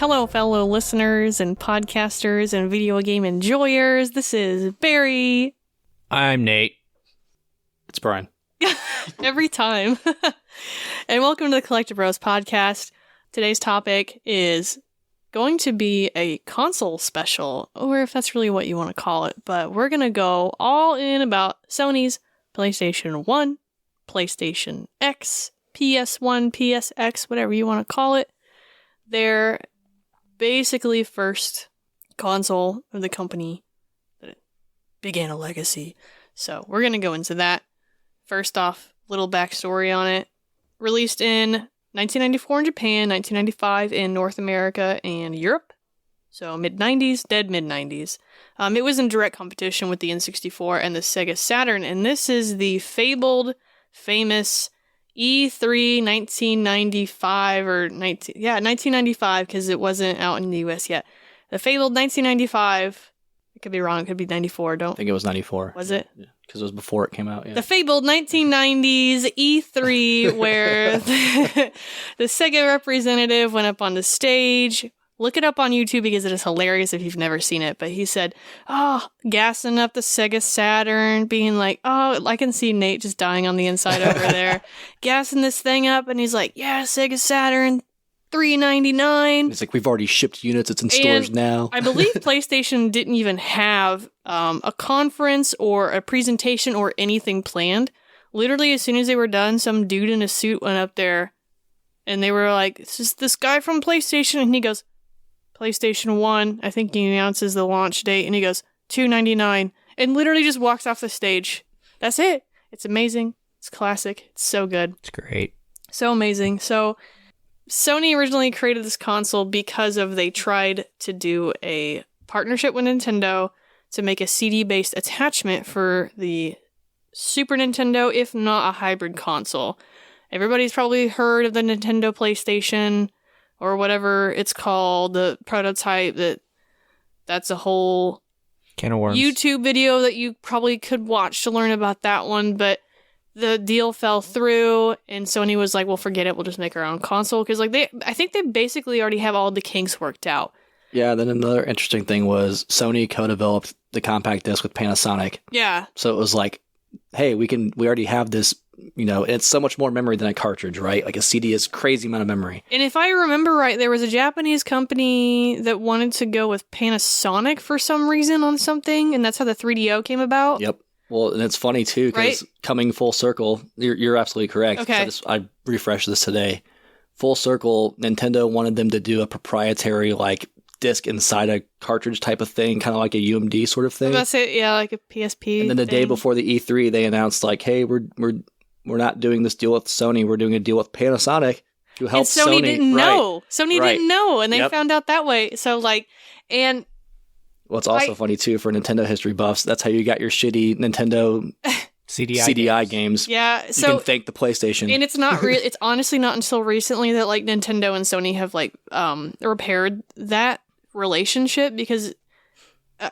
Hello, fellow listeners and podcasters and video game enjoyers. This is Barry. I'm Nate. It's Brian. Every time. And welcome to the Collecti-Bros podcast. Today's topic is going to be a console special, or if that's really what you want to call it, but we're going to go all in about Sony's PlayStation 1, PlayStation X, PS1, PSX, whatever you want to call it. Their basically first console of the company that began a legacy. So we're going to go into that. First off, little backstory on it. Released in 1994 in Japan, 1995 in North America and Europe. So mid-90s, dead mid-90s. It was in direct competition with the N64 and the Sega Saturn, and this is the fabled, famous E3 1995, or 1995, because it wasn't out in the US yet. The fabled 1995, it could be wrong, it could be 94, I think it was 94. Was it? Yeah, because it was before it came out, yeah. The fabled 1990s E3, where the Sega representative went up on the stage. Look it up on YouTube because it is hilarious if you've never seen it. But he said, gassing up the Sega Saturn, being like, I can see Nate just dying on the inside over there. Gassing this thing up, and he's like, yeah, Sega Saturn, $399. It's like, we've already shipped units, it's in stores now. I believe PlayStation didn't even have a conference or a presentation or anything planned. Literally, as soon as they were done, some dude in a suit went up there, and they were like, this guy from PlayStation, and he goes, PlayStation 1, I think he announces the launch date, and he goes, $299, and literally just walks off the stage. That's it. It's amazing. It's classic. It's so good. It's great. So amazing. So, Sony originally created this console because they tried to do a partnership with Nintendo to make a CD-based attachment for the Super Nintendo, if not a hybrid console. Everybody's probably heard of the Nintendo PlayStation, or whatever it's called, the prototype. That's a whole can of worms. YouTube video that you probably could watch to learn about that one, but the deal fell through, and Sony was like, well, forget it, we'll just make our own console, because I think they basically already have all the kinks worked out. Yeah, then another interesting thing was Sony co-developed the compact disc with Panasonic. Yeah. So it was like, hey, we already have this, it's so much more memory than a cartridge, right? Like a CD is crazy amount of memory. And if I remember right, there was a Japanese company that wanted to go with Panasonic for some reason on something, and that's how the 3DO came about. Yep. Well, and it's funny too, because coming full circle, you're absolutely correct. Okay. I refreshed this today. Full circle, Nintendo wanted them to do a proprietary, like, disc inside a cartridge type of thing, kind of like a UMD sort of thing. That's it, yeah, like a PSP. And then the day before the E3, they announced, like, hey, we're not doing this deal with Sony, we're doing a deal with Panasonic to help Sony. And Sony didn't know. Sony didn't know, and they Yep. found out that way. So, like, and... Well, it's also funny, too, for Nintendo history buffs. That's how you got your shitty Nintendo CDI games. Yeah, so... You can thank the PlayStation. And it's not real. It's honestly not until recently that, like, Nintendo and Sony have, like, repaired that relationship, because I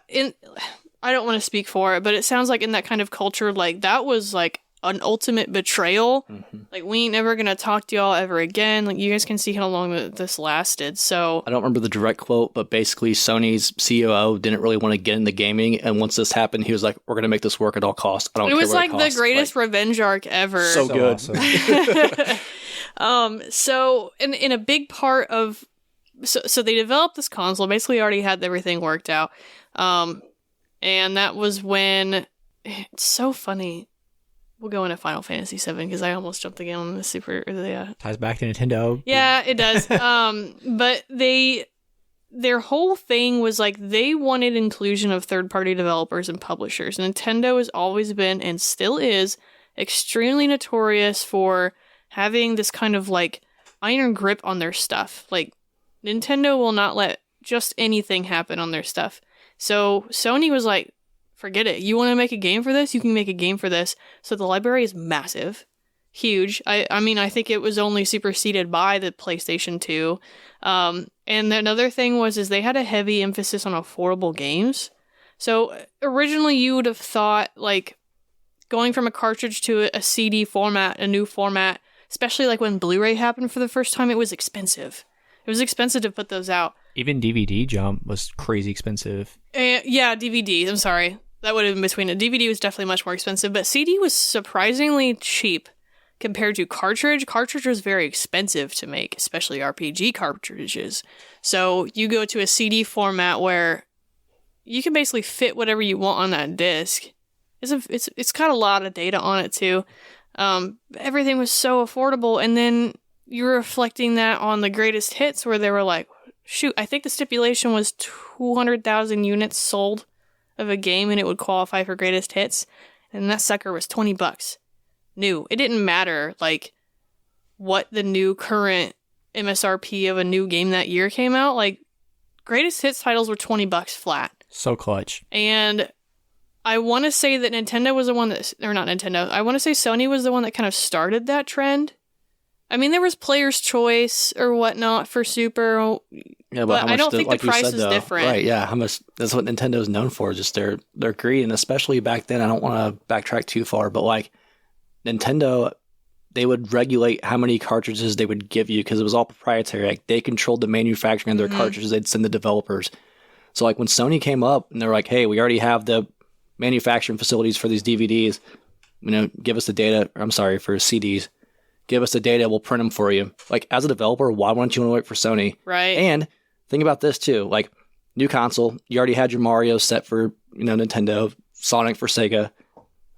don't want to speak for it, but it sounds like in that kind of culture, like, that was, like, an ultimate betrayal. Mm-hmm. Like, we ain't never gonna talk to y'all ever again. Like, you guys can see how long this lasted. So I don't remember the direct quote, but basically Sony's COO didn't really want to get into gaming, and once this happened, he was like, we're gonna make this work at all costs. I don't care what it costs. It was like the greatest revenge arc ever. So good. Awesome. So in a big part of so they developed this console, basically already had everything worked out. And that was when, it's so funny. We'll go into Final Fantasy VII, because I almost jumped again on the Super. Ties back to Nintendo. Yeah, it does. But their whole thing was like, they wanted inclusion of third-party developers and publishers. Nintendo has always been, and still is, extremely notorious for having this kind of like iron grip on their stuff. Like, Nintendo will not let just anything happen on their stuff. So Sony was like, forget it. You want to make a game for this? You can make a game for this. So the library is massive. Huge. I mean, I think it was only superseded by the PlayStation 2. And another thing is they had a heavy emphasis on affordable games. So originally you would have thought, like, going from a cartridge to a CD format, a new format, especially like when Blu-ray happened for the first time, it was expensive. It was expensive to put those out. Even DVD jump was crazy expensive. Yeah, DVDs. I'm sorry. That would have been between it. DVD was definitely much more expensive, but CD was surprisingly cheap compared to cartridge. Cartridge was very expensive to make, especially RPG cartridges. So you go to a CD format where you can basically fit whatever you want on that disc. It's got a lot of data on it too. Everything was so affordable, and then you're reflecting that on the greatest hits where they were like, shoot, I think the stipulation was 200,000 units sold of a game and it would qualify for greatest hits, and that sucker was $20 new. It didn't matter like what the new current MSRP of a new game that year came out. Like, greatest hits titles were $20 flat. So clutch. And I want to say that Nintendo was the one that, or not Nintendo, I want to say Sony was the one that kind of started that trend. I mean, there was Player's Choice or whatnot for Super. Yeah, but how much I don't think like the price said, is though, different. Right, yeah. How much, that's what Nintendo's known for, just their greed. And especially back then, I don't want to backtrack too far, but like Nintendo, they would regulate how many cartridges they would give you because it was all proprietary. Like, they controlled the manufacturing of their cartridges they'd send the developers. So like when Sony came up and they're like, hey, we already have the manufacturing facilities for these DVDs, give us the data, for CDs. Give us the data, we'll print them for you. Like, as a developer, why wouldn't you want to wait for Sony? Right. And think about this too. Like, new console, you already had your Mario set for, Nintendo, Sonic for Sega.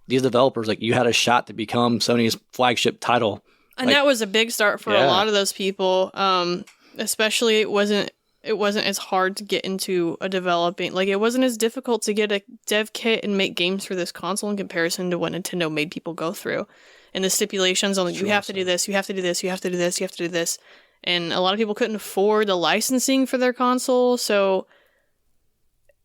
These developers, like, you had a shot to become Sony's flagship title. And that was a big start for a lot of those people. Especially it wasn't as hard to get into a developing, like, it wasn't as difficult to get a dev kit and make games for this console in comparison to what Nintendo made people go through. And the stipulations on, like, you have to do this, you have to do this, you have to do this, you have to do this. And a lot of people couldn't afford the licensing for their console, so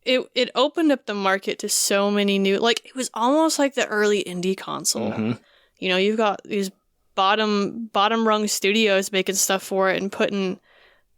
it opened up the market to so many new, like, it was almost like the early indie console. Mm-hmm. You've got these bottom rung studios making stuff for it and putting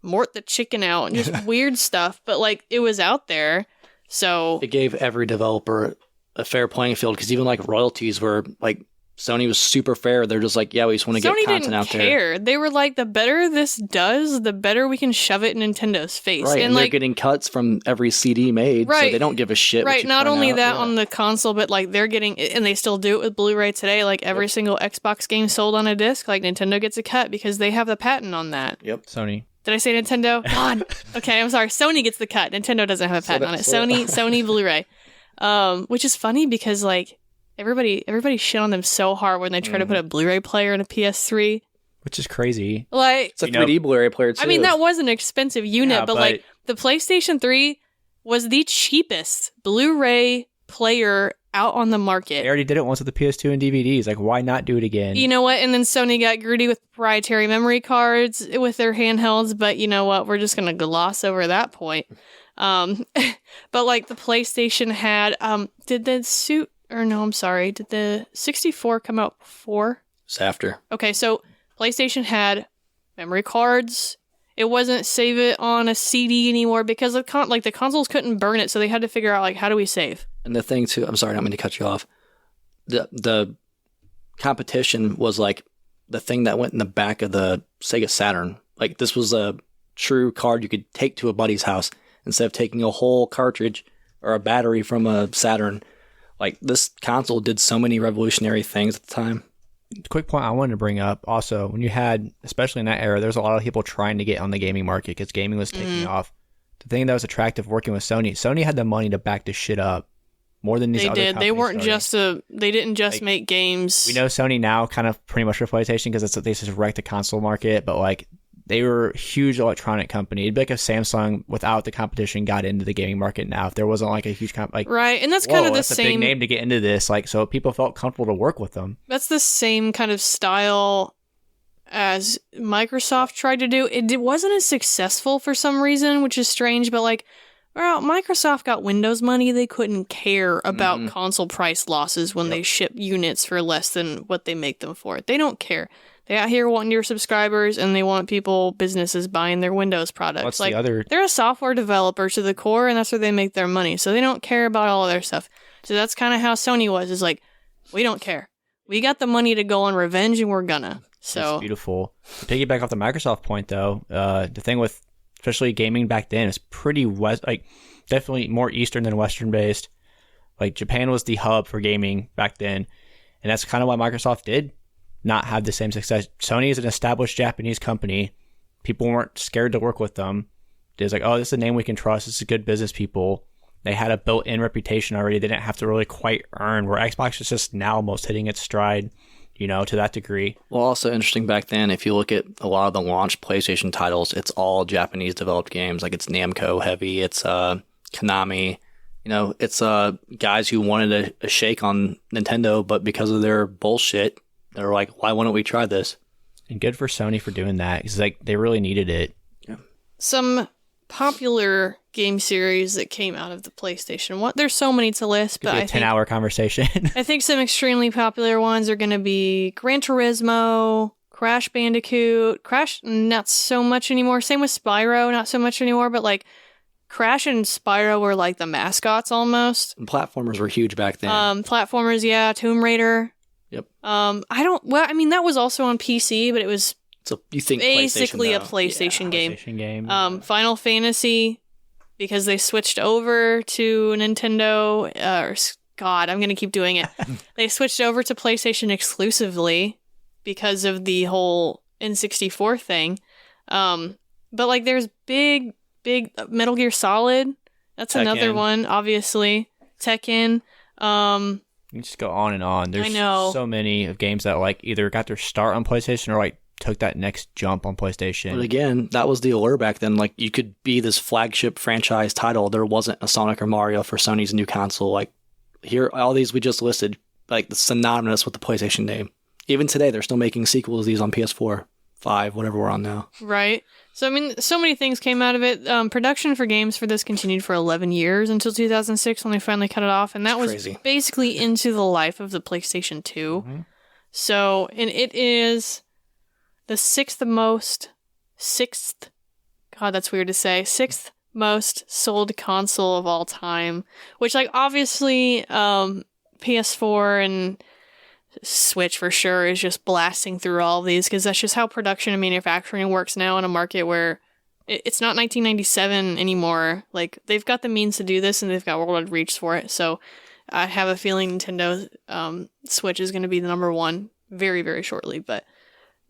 Mort the Chicken out and just weird stuff, but like, it was out there. So it gave every developer a fair playing field, because even like royalties were like, Sony was super fair. They're just like, yeah, we just want to get content out there. Sony didn't care. They were like, the better this does, the better we can shove it in Nintendo's face. Right, and like, they're getting cuts from every CD made, so they don't give a shit. Right, not only that on the console, but like, they're getting, and they still do it with Blu-ray today, like every single Xbox game sold on a disc, like Nintendo gets a cut because they have the patent on that. Yep. Sony. Did I say Nintendo? God. Okay, I'm sorry. Sony gets the cut. Nintendo doesn't have a patent on it. Sony Blu-ray. Which is funny because like, Everybody shit on them so hard when they try to put a Blu-ray player in a PS3. Which is crazy. Like, it's a 3D Blu-ray player too. I mean, that was an expensive unit, Yeah, but like, the PlayStation 3 was the cheapest Blu-ray player out on the market. They already did it once with the PS2 and DVDs. Like, why not do it again? You know what? And then Sony got greedy with proprietary memory cards with their handhelds, but you know what? We're just going to gloss over that point. But like, the PlayStation had, did the 64 come out before? It's after. Okay, so PlayStation had memory cards. It wasn't save it on a CD anymore because the consoles couldn't burn it, so they had to figure out, like, how do we save? And the thing too, I'm sorry, I don't mean to cut you off. The competition was like the thing that went in the back of the Sega Saturn. Like, this was a true card you could take to a buddy's house instead of taking a whole cartridge or a battery from a Saturn. Like, this console did so many revolutionary things at the time. Quick point I wanted to bring up also, when you had, especially in that era, there's a lot of people trying to get on the gaming market because gaming was taking off. The thing that was attractive working with Sony had the money to back this shit up more than these other companies. They weren't they didn't just make games. We know Sony now kind of pretty much for PlayStation because they just wrecked the console market, but like, they were a huge electronic company. It'd be like if Samsung, without the competition, got into the gaming market now. If there wasn't like a huge right, and that's kind of the same a big name to get into this. Like, so people felt comfortable to work with them. That's the same kind of style as Microsoft tried to do. It wasn't as successful for some reason, which is strange. But like, well, Microsoft got Windows money. They couldn't care about console price losses when they ship units for less than what they make them for. They don't care. They out here wanting your subscribers, and they want businesses buying their Windows products. What's like, the other? They're a software developer to the core, and that's where they make their money. So they don't care about all of their stuff. So that's kind of how Sony was. Is like, we don't care. We got the money to go on revenge, and we're gonna. So that's beautiful. To piggyback off the Microsoft point, though, the thing with especially gaming back then, is pretty definitely more Eastern than Western based. Like Japan was the hub for gaming back then, and that's kind of why Microsoft did not have the same success. Sony is an established Japanese company. People weren't scared to work with them. It was like, oh, this is a name we can trust. This is good business people. They had a built-in reputation already. They didn't have to really quite earn, where Xbox is just now almost hitting its stride, to that degree. Well, also interesting back then, if you look at a lot of the launch PlayStation titles, it's all Japanese developed games. Like it's Namco heavy, it's Konami. It's guys who wanted a shake on Nintendo, but because of their bullshit, they're like, why wouldn't we try this? And good for Sony for doing that, because they really needed it. Yeah. Some popular game series that came out of the PlayStation. There's so many to list, but I think 10-hour conversation. I think some extremely popular ones are going to be Gran Turismo, Crash Bandicoot, Crash not so much anymore. Same with Spyro, not so much anymore. But like Crash and Spyro were like the mascots almost. And platformers were huge back then. Platformers, yeah. Tomb Raider. Yep. That was also on PC, but it was. So you think basically a PlayStation game. PlayStation game. Final Fantasy, because they switched over to Nintendo. God, I'm gonna keep doing it. They switched over to PlayStation exclusively because of the whole N64 thing. But like, there's big Metal Gear Solid. That's Tekken. Another one, obviously. Tekken. You can just go on and on. There's so many of games that like either got their start on PlayStation or like took that next jump on PlayStation. But again, that was the allure back then. Like, you could be this flagship franchise title. There wasn't a Sonic or Mario for Sony's new console. Like, here, all these we just listed, like, synonymous with the PlayStation name. Even today, they're still making sequels of these on PS4, 5, whatever we're on now. Right. So, I mean, so many things came out of it. Production for games for this continued for 11 years until 2006 when they finally cut it off. And that was crazy. Basically into the life of the PlayStation 2. Mm-hmm. So, and it is the sixth most sold console of all time, which, like, obviously PS4 and Switch for sure is just blasting through all of these, because that's just how production and manufacturing works now in a market where it's not 1997 anymore. Like, they've got the means to do this and they've got worldwide reach for it. So I have a feeling Nintendo Switch is going to be the number one very, very shortly, but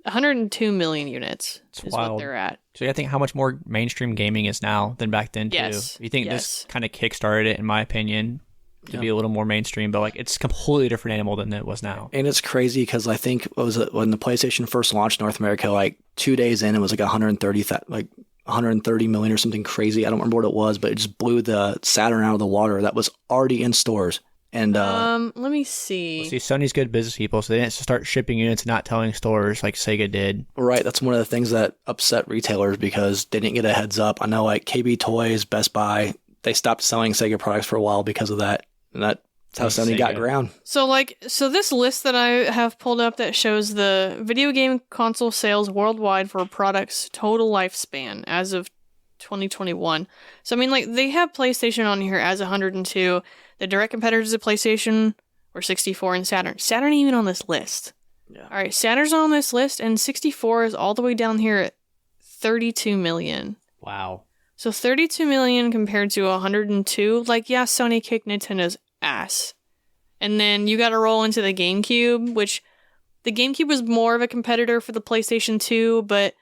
102 million units is wild. What they're at. So I think how much more mainstream gaming is now than back then, too. Yes. You think this kind of kickstarted it, in my opinion, to be a little more mainstream, but like it's a completely different animal than it was now. And it's crazy because I think when the PlayStation first launched in North America, like 2 days in, it was like 130 million or something crazy. I don't remember what it was, but it just blew the Saturn out of the water. That was already in stores. And let me see. Sony's good business people, so they didn't start shipping units and not telling stores like Sega did. Right, that's one of the things that upset retailers because they didn't get a heads up. I know, like KB Toys, Best Buy, they stopped selling Sega products for a while because of that, and that's how Sony got around. So this list that I have pulled up that shows the video game console sales worldwide for a product's total lifespan as of 2021. So I mean, like, they have PlayStation on here as 102. The direct competitors of PlayStation were 64 and Saturn. Saturn ain't even on this list. Yeah. All right, Saturn's on this list, and 64 is all the way down here at 32 million. Wow. So 32 million compared to 102. Like, yeah, Sony kicked Nintendo's ass. And then you got to roll into the GameCube, which the GameCube was more of a competitor for the PlayStation 2, but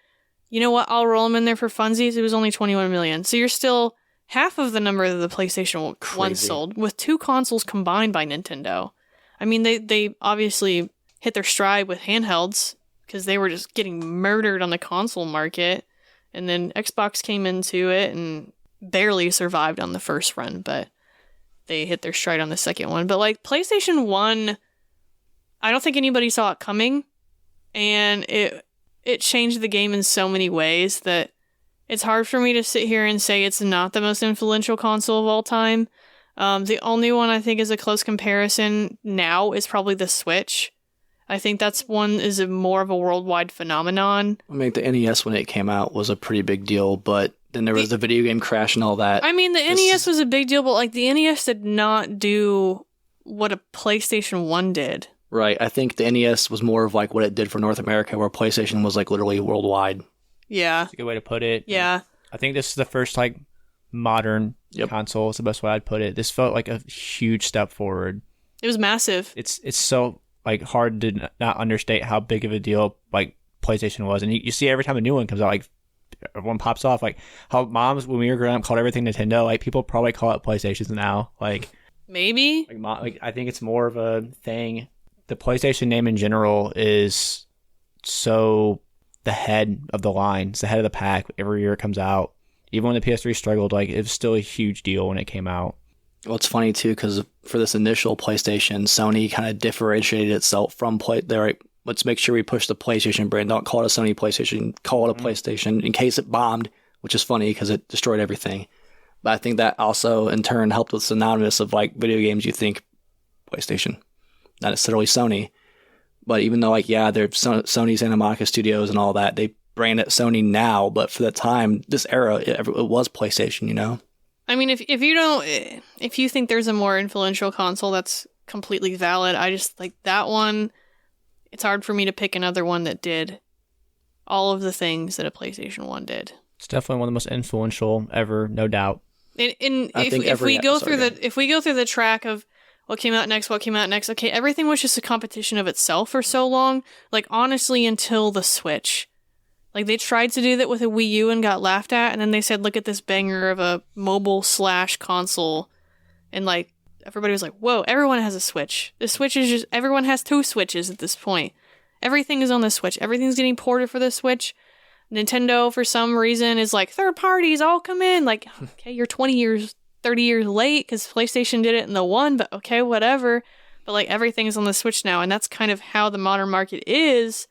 you know what? I'll roll them in there for funsies. It was only 21 million. So you're still half of the number that the PlayStation 1 sold, with two consoles combined by Nintendo. I mean, they obviously hit their stride with handhelds because they were just getting murdered on the console market. And then Xbox came into it and barely survived on the first run, but they hit their stride on the second one. But like, PlayStation 1, I don't think anybody saw it coming, and it changed the game in so many ways that it's hard for me to sit here and say it's not the most influential console of all time. The only one I think is a close comparison now is probably the Switch. I think that's more of a worldwide phenomenon. I mean, the NES when it came out was a pretty big deal, but then there was the video game crash and all that. I mean, the NES was a big deal, but like, the NES did not do what a PlayStation 1 did. Right. I think the NES was more of like what it did for North America, where PlayStation was like literally worldwide. Yeah. That's a good way to put it. Yeah. I think this is the first like modern console. Is the best way I'd put it. This felt like a huge step forward. It was massive. It's so like hard to not understate how big of a deal like PlayStation was, and you see every time a new one comes out, like everyone pops off. Like how moms when we were growing up called everything Nintendo. Like people probably call it PlayStations now. Like maybe. Like I think it's more of a thing. The PlayStation name in general is so the head of the line. It's the head of the pack. Every year it comes out. Even when the PS3 struggled, like it was still a huge deal when it came out. Well, it's funny too because for this initial PlayStation, Sony kind of differentiated itself from They're like, let's make sure we push the PlayStation brand. Don't call it a Sony PlayStation. Call it a PlayStation in case it bombed, which is funny because it destroyed everything. But I think that also in turn helped with synonymous of like video games. You think PlayStation, not necessarily Sony. But even though like they're Sony Santa Monica Studios and all that, they brand it Sony now. But for the time, this era, it was PlayStation. You know. I mean, if you think there's a more influential console, that's completely valid. I just like that one. It's hard for me to pick another one that did all of the things that a PlayStation 1 did. It's definitely one of the most influential ever, no doubt. If we go through the track of what came out next, okay, everything was just a competition of itself for so long. Like honestly, until the Switch. Like, they tried to do that with a Wii U and got laughed at, and then they said, look at this banger of a mobile/console. And, like, everybody was like, whoa, everyone has a Switch. The Switch is just, everyone has 2 Switches at this point. Everything is on the Switch. Everything's getting ported for the Switch. Nintendo, for some reason, is like, third parties all come in. Like, okay, you're 20 years, 30 years late, because PlayStation did it in the 1, but okay, whatever. But, like, everything is on the Switch now, and that's kind of how the modern market is.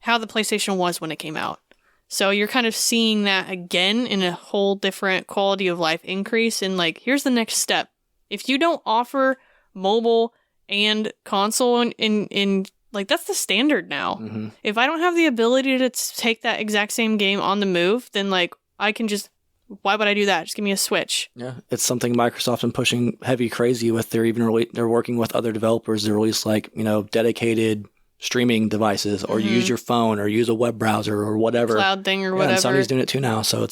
How the PlayStation was when it came out. So you're kind of seeing that again in a whole different quality of life increase. And like, here's the next step. If you don't offer mobile and console in like, that's the standard now. Mm-hmm. If I don't have the ability to take that exact same game on the move, then like, I can just, why would I do that? Just give me a Switch. Yeah. It's something Microsoft been pushing heavy crazy with. They're working with other developers to release like, dedicated streaming devices or use your phone or use a web browser or whatever. Cloud thing or whatever. And Sony's doing it too now. So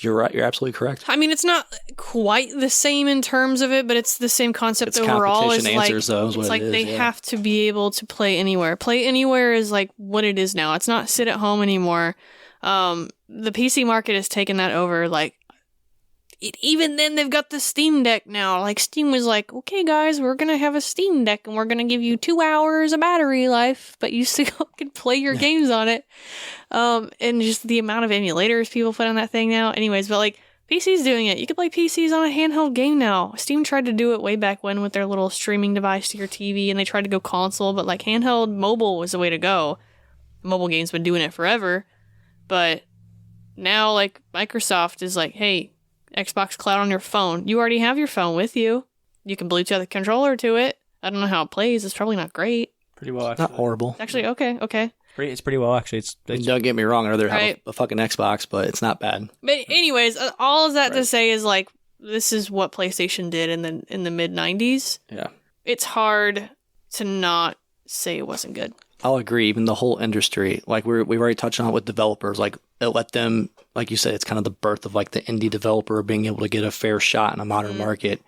you're right. You're absolutely correct. I mean, it's not quite the same in terms of it, but it's the same concept it's overall. Competition answers, though, is what it's like it is, they have to be able to play anywhere. Play anywhere is like what it is now. It's not sit at home anymore. The PC market has taken that over. Like, even then, they've got the Steam Deck now. Like, Steam was like, okay, guys, we're going to have a Steam Deck, and we're going to give you 2 hours of battery life, but you still can play your games on it. And just the amount of emulators people put on that thing now. Anyways, but, like, PC's doing it. You can play PCs on a handheld game now. Steam tried to do it way back when with their little streaming device to your TV, and they tried to go console, but, like, handheld mobile was the way to go. Mobile games been doing it forever. But now, like, Microsoft is like, hey, Xbox Cloud on your phone. You already have your phone with you. You can Bluetooth the controller to it. I don't know how it plays. It's probably not great. Pretty well, actually. Not horrible. It's actually okay. It's pretty well, actually. Don't get me wrong. I'd rather have a fucking Xbox, but it's not bad. But anyways, all of that to say is like, this is what PlayStation did in the mid 90s. Yeah. It's hard to not say it wasn't good. I'll agree. Even the whole industry, like we've already touched on it with developers, like it let them, like you said, it's kind of the birth of like the indie developer being able to get a fair shot in a modern market.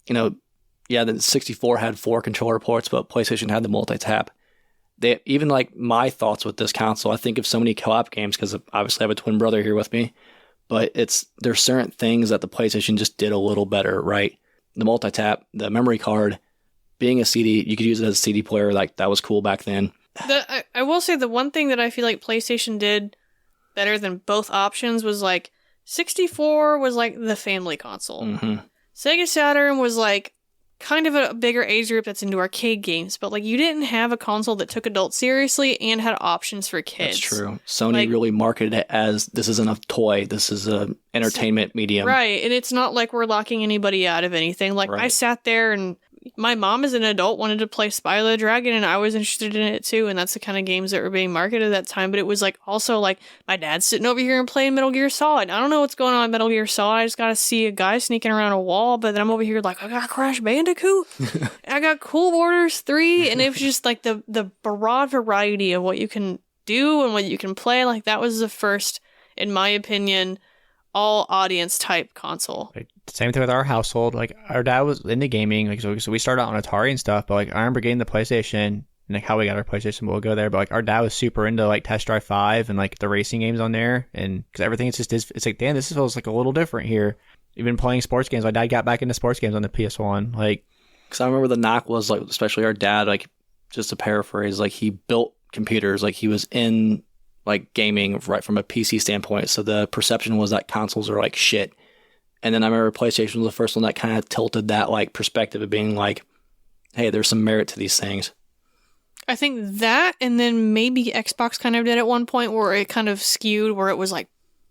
The 64 had 4 controller ports, but PlayStation had the multi-tap. They even like my thoughts with this console. I think of so many co-op games because obviously I have a twin brother here with me, but there's certain things that the PlayStation just did a little better, right? The multi-tap, the memory card, being a CD, you could use it as a CD player. Like that was cool back then. I will say the one thing that I feel like PlayStation did better than both options was like 64 was like the family console. Mm-hmm. Sega Saturn was like kind of a bigger age group that's into arcade games, but like you didn't have a console that took adults seriously and had options for kids. That's true. Sony really marketed it as this isn't a toy, this is a entertainment medium. Right, and it's not like we're locking anybody out of anything. Like I sat there and my mom as an adult wanted to play Spyro the Dragon and I was interested in it too, and that's the kind of games that were being marketed at that time. But it was like also like my dad's sitting over here and playing Metal Gear Solid. I don't know what's going on in Metal Gear Solid. I just gotta see a guy sneaking around a wall, but then I'm over here like, I got Crash Bandicoot. I got Cool Borders 3, and it was just like the broad variety of what you can do and what you can play. Like that was the first, in my opinion, all audience type console. Like, same thing with our household. Like, our dad was into gaming. Like, so we started out on Atari and stuff. But like, I remember getting the PlayStation, and like how we got our PlayStation. But we'll go there. But like, our dad was super into like Test Drive 5 and like the racing games on there, and because everything is just it's like, damn, this feels like a little different here. Even playing sports games, my dad got back into sports games on the PS1. Like, because I remember the knock was like, especially our dad, like, just to paraphrase, like, he built computers, like he was in like gaming right from a PC standpoint, so the perception was that consoles are like shit. And then I remember PlayStation was the first one that kind of tilted that like perspective of being like, hey, there's some merit to these things. I think that, and then maybe Xbox kind of did at one point where it kind of skewed, where it was like,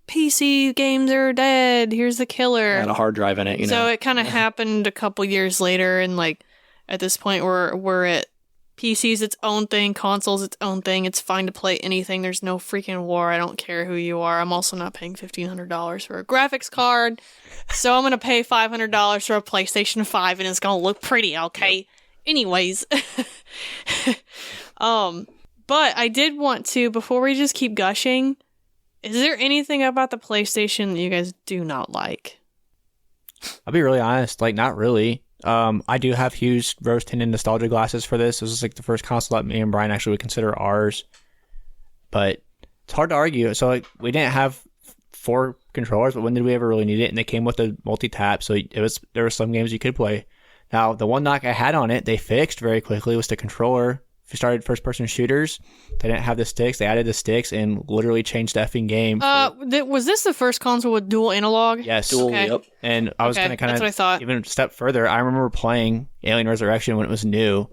PC games are dead, here's the killer. Had a hard drive in it, you know. So it kind of happened a couple years later, and like at this point we're at PC's its own thing, console's its own thing. It's fine to play anything. There's no freaking war. I don't care who you are. I'm also not paying $1,500 for a graphics card, so I'm gonna pay $500 for a PlayStation 5, and it's gonna look pretty, okay? Yep. Anyways, but I did want to, before we just keep gushing, is there anything about the PlayStation that you guys do not like? I'll be really honest, like, not really. I do have huge rose-tinted nostalgia glasses for this. This is like the first console that me and Brian actually would consider ours. But it's hard to argue. So like, we didn't have 4 controllers, but when did we ever really need it? And they came with a multi-tap, so there were some games you could play. Now, the one knock I had on it, they fixed very quickly, was the controller. If you started first-person shooters, they didn't have the sticks. They added the sticks and literally changed the effing game. Was this the first console with dual analog? Yes. Dual, okay. Yep. And I was going to kind of even a step further. I remember playing Alien Resurrection when it was new,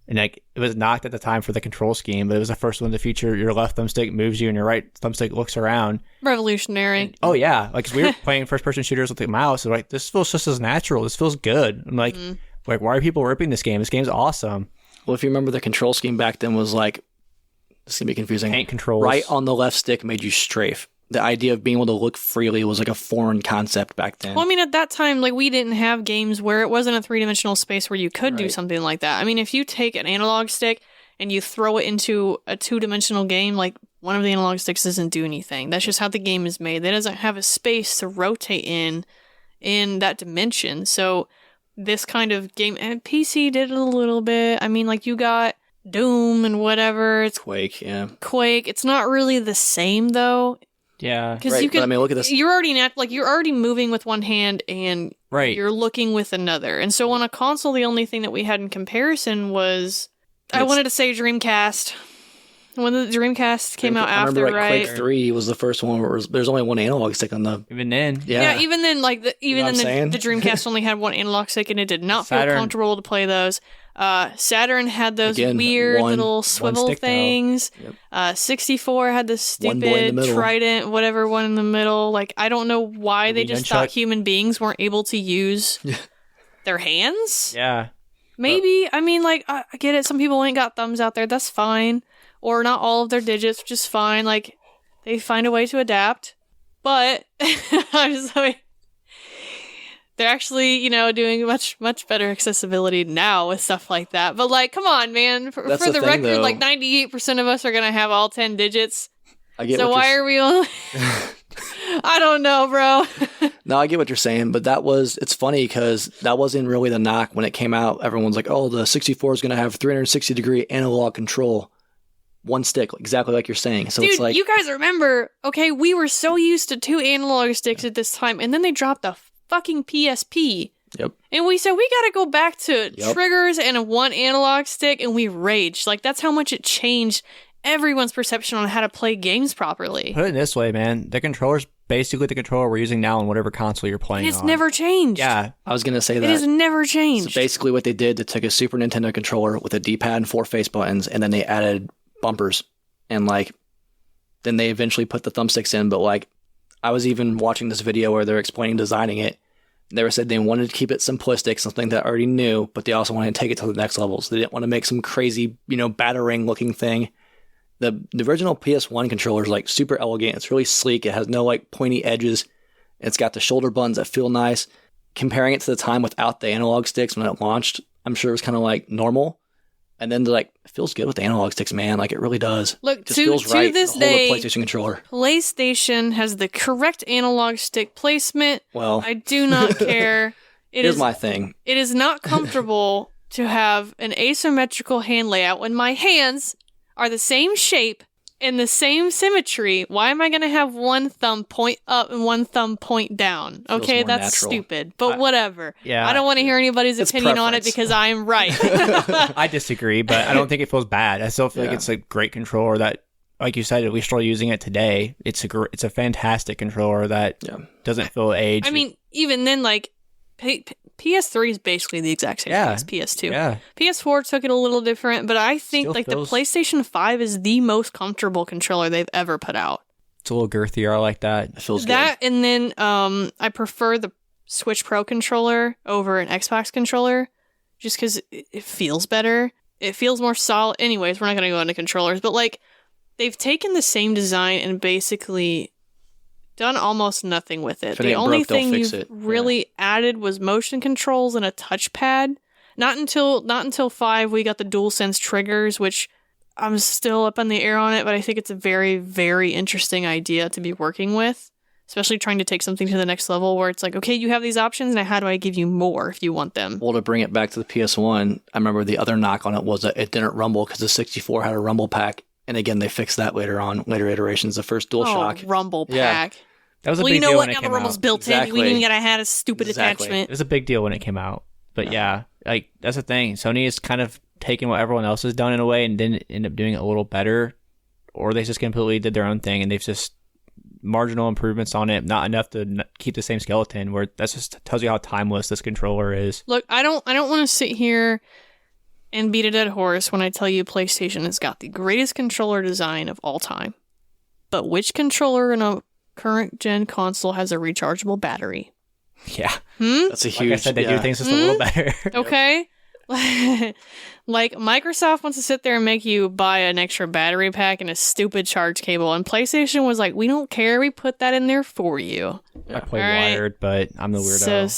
and like it was knocked at the time for the control scheme, but it was the first one to feature your left thumbstick moves you and your right thumbstick looks around. Revolutionary. And, oh yeah, like, 'cause we were playing first-person shooters with the mouse, and like, this feels just as natural. This feels good. I'm like, why are people ripping this game? This game's awesome. Well, if you remember, the control scheme back then was like, this is going to be confusing. Tank controls. Right on the left stick made you strafe. The idea of being able to look freely was like a foreign concept back then. Well, I mean, at that time, like, we didn't have games where it wasn't a 3-dimensional space where you could do something like that. I mean, if you take an analog stick and you throw it into a 2-dimensional game, like, one of the analog sticks doesn't do anything. That's just how the game is made. It doesn't have a space to rotate in that dimension. So this kind of game, and PC did it a little bit. I mean, like, you got Doom and whatever. It's Quake, yeah. Quake. It's not really the same though. Yeah. Because you can. But I mean, look at this. You're already moving with one hand and you're looking with another. And so on a console, the only thing that we had in comparison was, I wanted to say Dreamcast. When the Dreamcast came out I after, remember, right? Quake 3 was the first one where there's only one analog stick on the... Even then. Yeah, even then, like, the Dreamcast only had one analog stick, and it did not feel comfortable to play those. Saturn had those weird little swivel things. Yep. 64 had the stupid Trident, whatever one in the middle. Like, I don't know why they just thought human beings weren't able to use their hands. Yeah. Maybe. I mean, like, I get it. Some people ain't got thumbs out there. That's fine. Or not all of their digits, which is fine. Like, they find a way to adapt. But I'm just like, they're actually, doing much, much better accessibility now with stuff like that. But, like, come on, man. For the record, though, like, 98% of us are going to have all 10 digits. So why are we only... I don't know, bro. No, I get what you're saying, but it's funny because that wasn't really the knock when it came out. Everyone's like, oh, the 64 is going to have 360-degree analog control. One stick, exactly like you're saying. So dude, it's like, you guys remember, okay, we were so used to 2 analog sticks at this time, and then they dropped the fucking PSP. Yep. And we said, we gotta go back to triggers and a 1 analog stick, and we raged. Like, that's how much it changed everyone's perception on how to play games properly. Put it this way, man. The controller's basically the controller we're using now on whatever console you're playing It's never changed. Yeah. I was going to say that. It has never changed. So basically what they did, they took a Super Nintendo controller with a D-pad and 4 face buttons, and then they added bumpers. And, like, then they eventually put the thumbsticks in. But, like, I was even watching this video where they're explaining designing it. They said they wanted to keep it simplistic, something that I already knew, but they also wanted to take it to the next level. So they didn't want to make some crazy, battering-looking thing. The original PS1 controller is, like, super elegant. It's really sleek. It has no, like, pointy edges. It's got the shoulder buttons that feel nice. Comparing it to the time without the analog sticks when it launched, I'm sure it was kind of, like, normal. And then like it feels good with the analog sticks, man. Like it really does. Look, It just to feels right. this to hold day, a PlayStation controller. PlayStation has the correct analog stick placement. Well, I do not care. here's my thing. It is not comfortable to have an asymmetrical hand layout when my hands are the same shape and the same symmetry. Why am I going to have one thumb point up and one thumb point down? Feels Okay, more that's natural. stupid. But whatever. Yeah. I don't want to hear anybody's It's opinion on it preference. because I am right. I disagree, but I don't think it feels bad. I still feel like it's a great controller that, like you said, we still using it today. It's a fantastic controller that doesn't feel aged. I mean, even then, like, PS3 is basically the exact same thing as PS2. Yeah. PS4 took it a little different, but I think Still like feels- the PlayStation 5 is the most comfortable controller they've ever put out. It's a little girthier. I like that. It feels That and then I prefer the Switch Pro controller over an Xbox controller just because it feels better. It feels more solid. Anyways, we're not going to go into controllers, but like they've taken the same design and basically done almost nothing with it. If it The ain't only broke, they'll thing fix you've it. really added was motion controls and a touchpad. Not until 5 we got the DualSense triggers, which I'm still up in the air on it, but I think it's a very, very interesting idea to be working with, especially trying to take something to the next level where it's like, okay, you have these options, now how do I give you more if you want them? Well, to bring it back to the PS1, I remember the other knock on it was that it didn't rumble because the 64 had a rumble pack. And again, they fixed that later iterations. The first DualShock. Oh, Rumble Yeah. pack. That was a Well, big you know deal what? when it Now the came Rumble's out. built in. We Exactly. didn't even gotta have a stupid Exactly. attachment. It was a big deal when it came out. But yeah, like that's the thing. Sony is kind of taking what everyone else has done in a way and didn't end up doing it a little better, or they just completely did their own thing and they've just marginal improvements on it, not enough to keep the same skeleton. Where that just tells you how timeless this controller is. Look, I don't want to sit here and beat a dead horse when I tell you PlayStation has got the greatest controller design of all time. But which controller in a current gen console has a rechargeable battery? Yeah, That's a huge. like I said, they do things just a little better. Okay? Like, Microsoft wants to sit there and make you buy an extra battery pack and a stupid charge cable, and PlayStation was like, we don't care, we put that in there for you. I play All right. wired, but I'm the weirdo.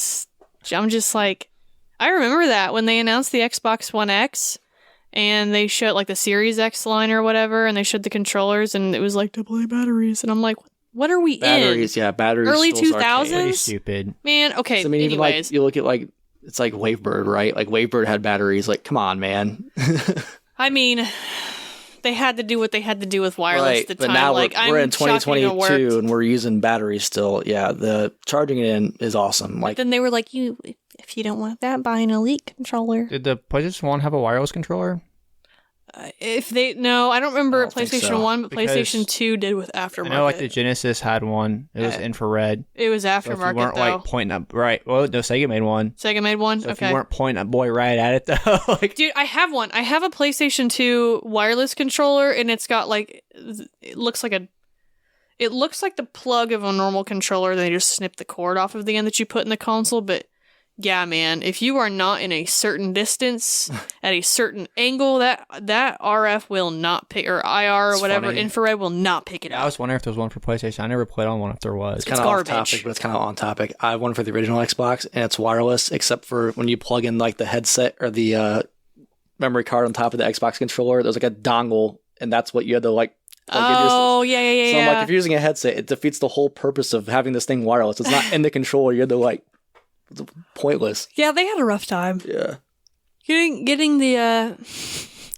So, I'm just like, I remember that when they announced the Xbox One X, and they showed, like, the Series X line or whatever, and they showed the controllers, and it was like, AA batteries, and I'm like, what are we Batteries, in? batteries. Early still 2000s? arcade. Pretty stupid. Man, okay, So, I mean, even like anyways. you look at like it's like Wavebird, right? Like Wavebird had batteries. Like, come on, man. I mean, they had to do what they had to do with wireless Right, at the but time. now like, we're in I'm shocked it even 2022 worked. and we're using batteries still. Yeah, the charging it in is awesome. Like, Then they were like, if you don't want that, buy an Elite controller. Did the PlayStation 1 have a wireless controller? No, I don't remember I don't think PlayStation so. 1, but Because PlayStation 2 did with aftermarket. I know, like the Genesis had one. It was infrared. It was So if you aftermarket, weren't though. like pointing up, right? Well, no, Sega made one. Sega made one? So if okay. you weren't pointing that boy right at it, though, like Dude, I have one. I have a PlayStation 2 wireless controller, and it's got like, it looks like the plug of a normal controller. They just snip the cord off of the end that you put in the console. But yeah, man, if you are not in a certain distance at a certain angle, that RF will not pick, or IR or It's whatever, funny. infrared will not pick it yeah, I up. was wondering if there was one for PlayStation. I never played on one if there was. it's kind of off garbage. topic, but it's kind of on topic. I have one for the original Xbox, and it's wireless, except for when you plug in like the headset or the memory card on top of the Xbox controller. There's like a dongle, and that's what you had to like. plug into your- Oh, yeah. So I'm like, if you're using a headset, it defeats the whole purpose of having this thing wireless. It's not in the controller. You're the like, it's pointless. Yeah, they had a rough time. Yeah. Getting the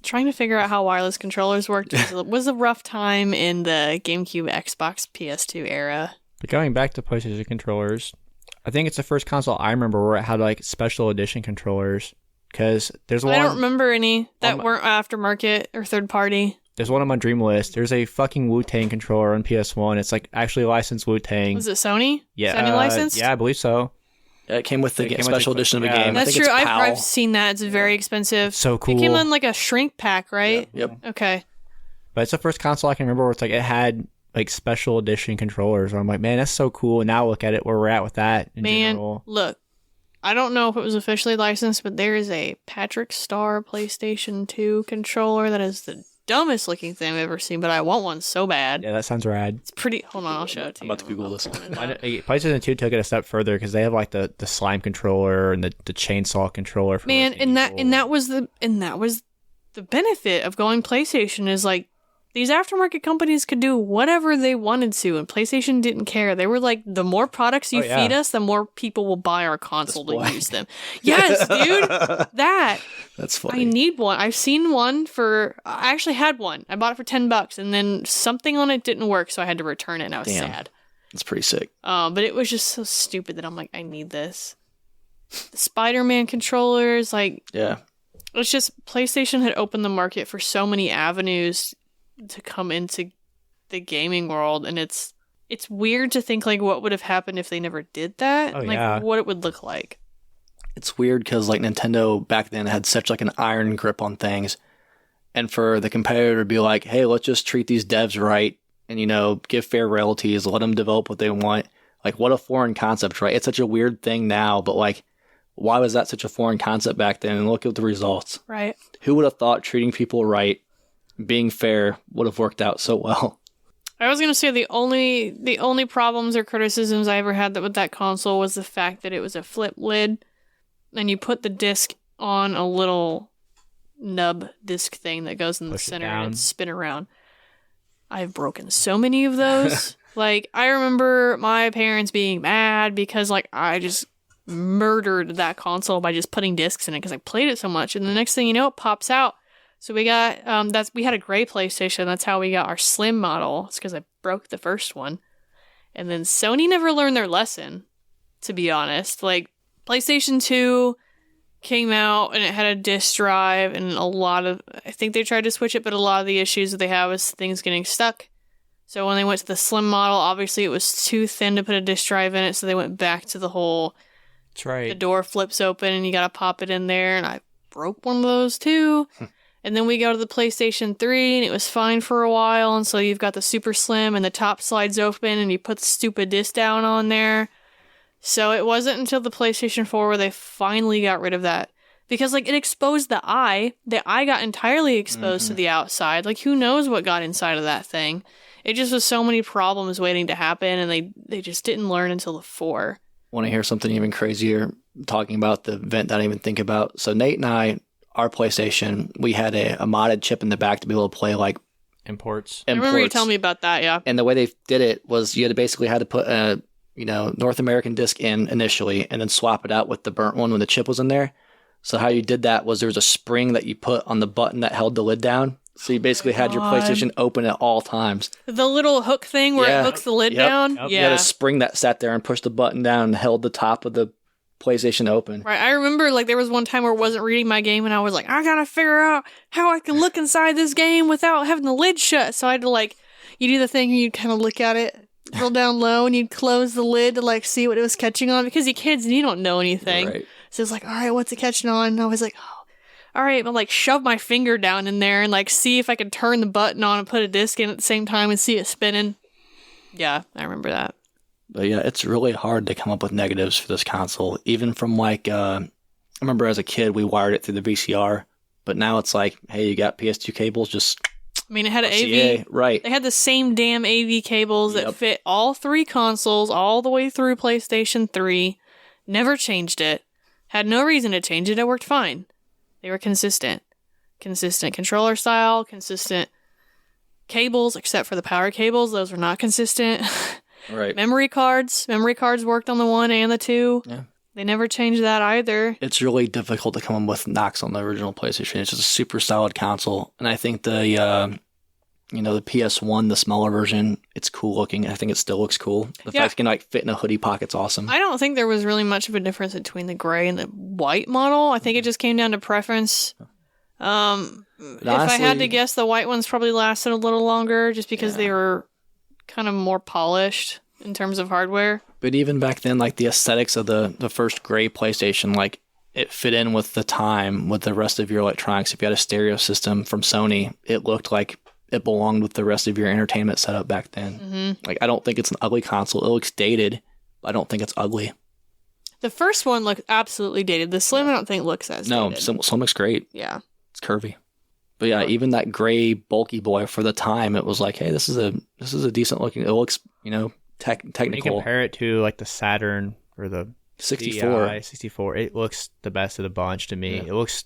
trying to figure out how wireless controllers worked was a rough time in the GameCube, Xbox, PS2 era. But going back to PlayStation controllers, I think it's the first console I remember where it had like special edition controllers. Because there's one. I don't remember any that Um, weren't aftermarket or third party. There's one on my dream list. There's a fucking Wu-Tang controller on PS1. It's like actually licensed Wu-Tang. Was it Sony? Yeah, Sony licensed? Yeah, I believe so. Yeah, it came with the It came with special the- edition of a yeah. game. I That's think true. It's I've PAL. seen that. It's very expensive. So cool. It came in like a shrink pack, right? Yep. Okay. But it's the first console I can remember where it's like it had like special edition controllers. Where I'm like, man, that's so cool. And now look at it where we're at with that in Man, general. look. I don't know if it was officially licensed, but there is a Patrick Star PlayStation 2 controller that is the dumbest looking thing I've ever seen, but I want one so bad. Yeah, that sounds rad. It's pretty. Hold on, I'll show it to I'm you. about to Google this. PlayStation 2 took it a step further because they have like the slime controller and the chainsaw controller. For Man, Resident and Evil. that was the benefit of going PlayStation is like these aftermarket companies could do whatever they wanted to, and PlayStation didn't care. They were like, the more products you feed us, the more people will buy our console to use them. Yes, dude. That's funny. I need one. I've seen one I actually had one. I bought it for $10, and then something on it didn't work, so I had to return it, and I was sad. That's pretty sick. But it was just so stupid that I'm like, I need this. The Spider-Man controllers, like... Yeah. It's just PlayStation had opened the market for so many avenues to come into the gaming world, and it's weird to think like what would have happened if they never did that. What it would look like. It's weird because like Nintendo back then had such like an iron grip on things, and for the competitor to be like, hey, let's just treat these devs right and give fair royalties, let them develop what they want. Like, what a foreign concept, right? It's such a weird thing now, but like, why was that such a foreign concept back then? And look at the results. Right. Who would have thought treating people right, being fair, would have worked out so well? I was gonna say the only problems or criticisms I ever had with that console was the fact that it was a flip lid, and you put the disc on a little nub disc thing that goes in the center and it spin around. I've broken so many of those. Like, I remember my parents being mad because like I just murdered that console by just putting discs in it because I played it so much, and the next thing you know, it pops out. So we got we had a gray PlayStation. That's how we got our slim model. It's because I broke the first one, and then Sony never learned their lesson. To be honest, like PlayStation 2 came out and it had a disc drive, and I think they tried to switch it, but a lot of the issues that they have is things getting stuck. So when they went to the slim model, obviously it was too thin to put a disc drive in it, so they went back to the whole. That's right. The door flips open and you gotta pop it in there, and I broke one of those too. And then we go to the PlayStation 3 and it was fine for a while, and so you've got the super slim and the top slides open and you put the stupid disc down on there. So it wasn't until the PlayStation 4 where they finally got rid of that. Because like it exposed the eye. The eye got entirely exposed to the outside. Like, who knows what got inside of that thing. It just was so many problems waiting to happen, and they just didn't learn until the 4. Want to hear something even crazier? Talking about the event that I didn't even think about. So Nate and I, our PlayStation, we had a modded chip in the back to be able to play like imports. I remember you telling me about that, yeah. And the way they did it was you had to put a North American disc in initially, and then swap it out with the burnt one when the chip was in there. So how you did that was there was a spring that you put on the button that held the lid down. So you basically had your PlayStation open at all times. The little hook thing where it hooks the lid down? Yep. Yeah. You had a spring that sat there and pushed the button down and held the top of the PlayStation open. Right. I remember like there was one time where I wasn't reading my game and I was like, I gotta figure out how I can look inside this game without having the lid shut. So I had to like, you do the thing and you'd kind of look at it real down low and you'd close the lid to like see what it was catching on, because you kids, you don't know anything. Right. So it's like, all right, what's it catching on? And I was like, oh, all right, I'll like shove my finger down in there and like see if I can turn the button on and put a disc in at the same time and see it spinning. Yeah, I remember that. But yeah, it's really hard to come up with negatives for this console. Even from like, I remember as a kid, we wired it through the VCR, but now it's like, hey, you got PS2 cables, just... I mean, it had an RCA, AV. Right. They had the same damn AV cables that fit all 3 consoles all the way through PlayStation 3. Never changed it. Had no reason to change it. It worked fine. They were consistent. Consistent controller style, consistent cables, except for the power cables. Those were not consistent. Right. Memory cards worked on the 1 and the 2. Yeah. They never changed that either. It's really difficult to come up with knocks on the original PlayStation. It's just a super solid console. And I think the PS1, the smaller version, it's cool looking. I think it still looks cool. The fact it can like fit in a hoodie pocket's awesome. I don't think there was really much of a difference between the gray and the white model. I think it just came down to preference. If honestly, I had to guess, the white ones probably lasted a little longer just because they were kind of more polished in terms of hardware. But even back then, like the aesthetics of the first gray PlayStation, like it fit in with the time, with the rest of your electronics. If you had a stereo system from Sony, it looked like it belonged with the rest of your entertainment setup back then. Mm-hmm. Like, I don't think it's an ugly console. It looks dated, but I don't think it's ugly. The first one looked absolutely dated. The Slim, I don't think looks as dated. No, Slim looks great. Yeah. It's curvy. But yeah, even that gray bulky boy for the time, it was like, hey, this is a decent looking. It looks, technical. When you compare it to like the Saturn or the 64, DI 64, it looks the best of the bunch to me. Yeah. It looks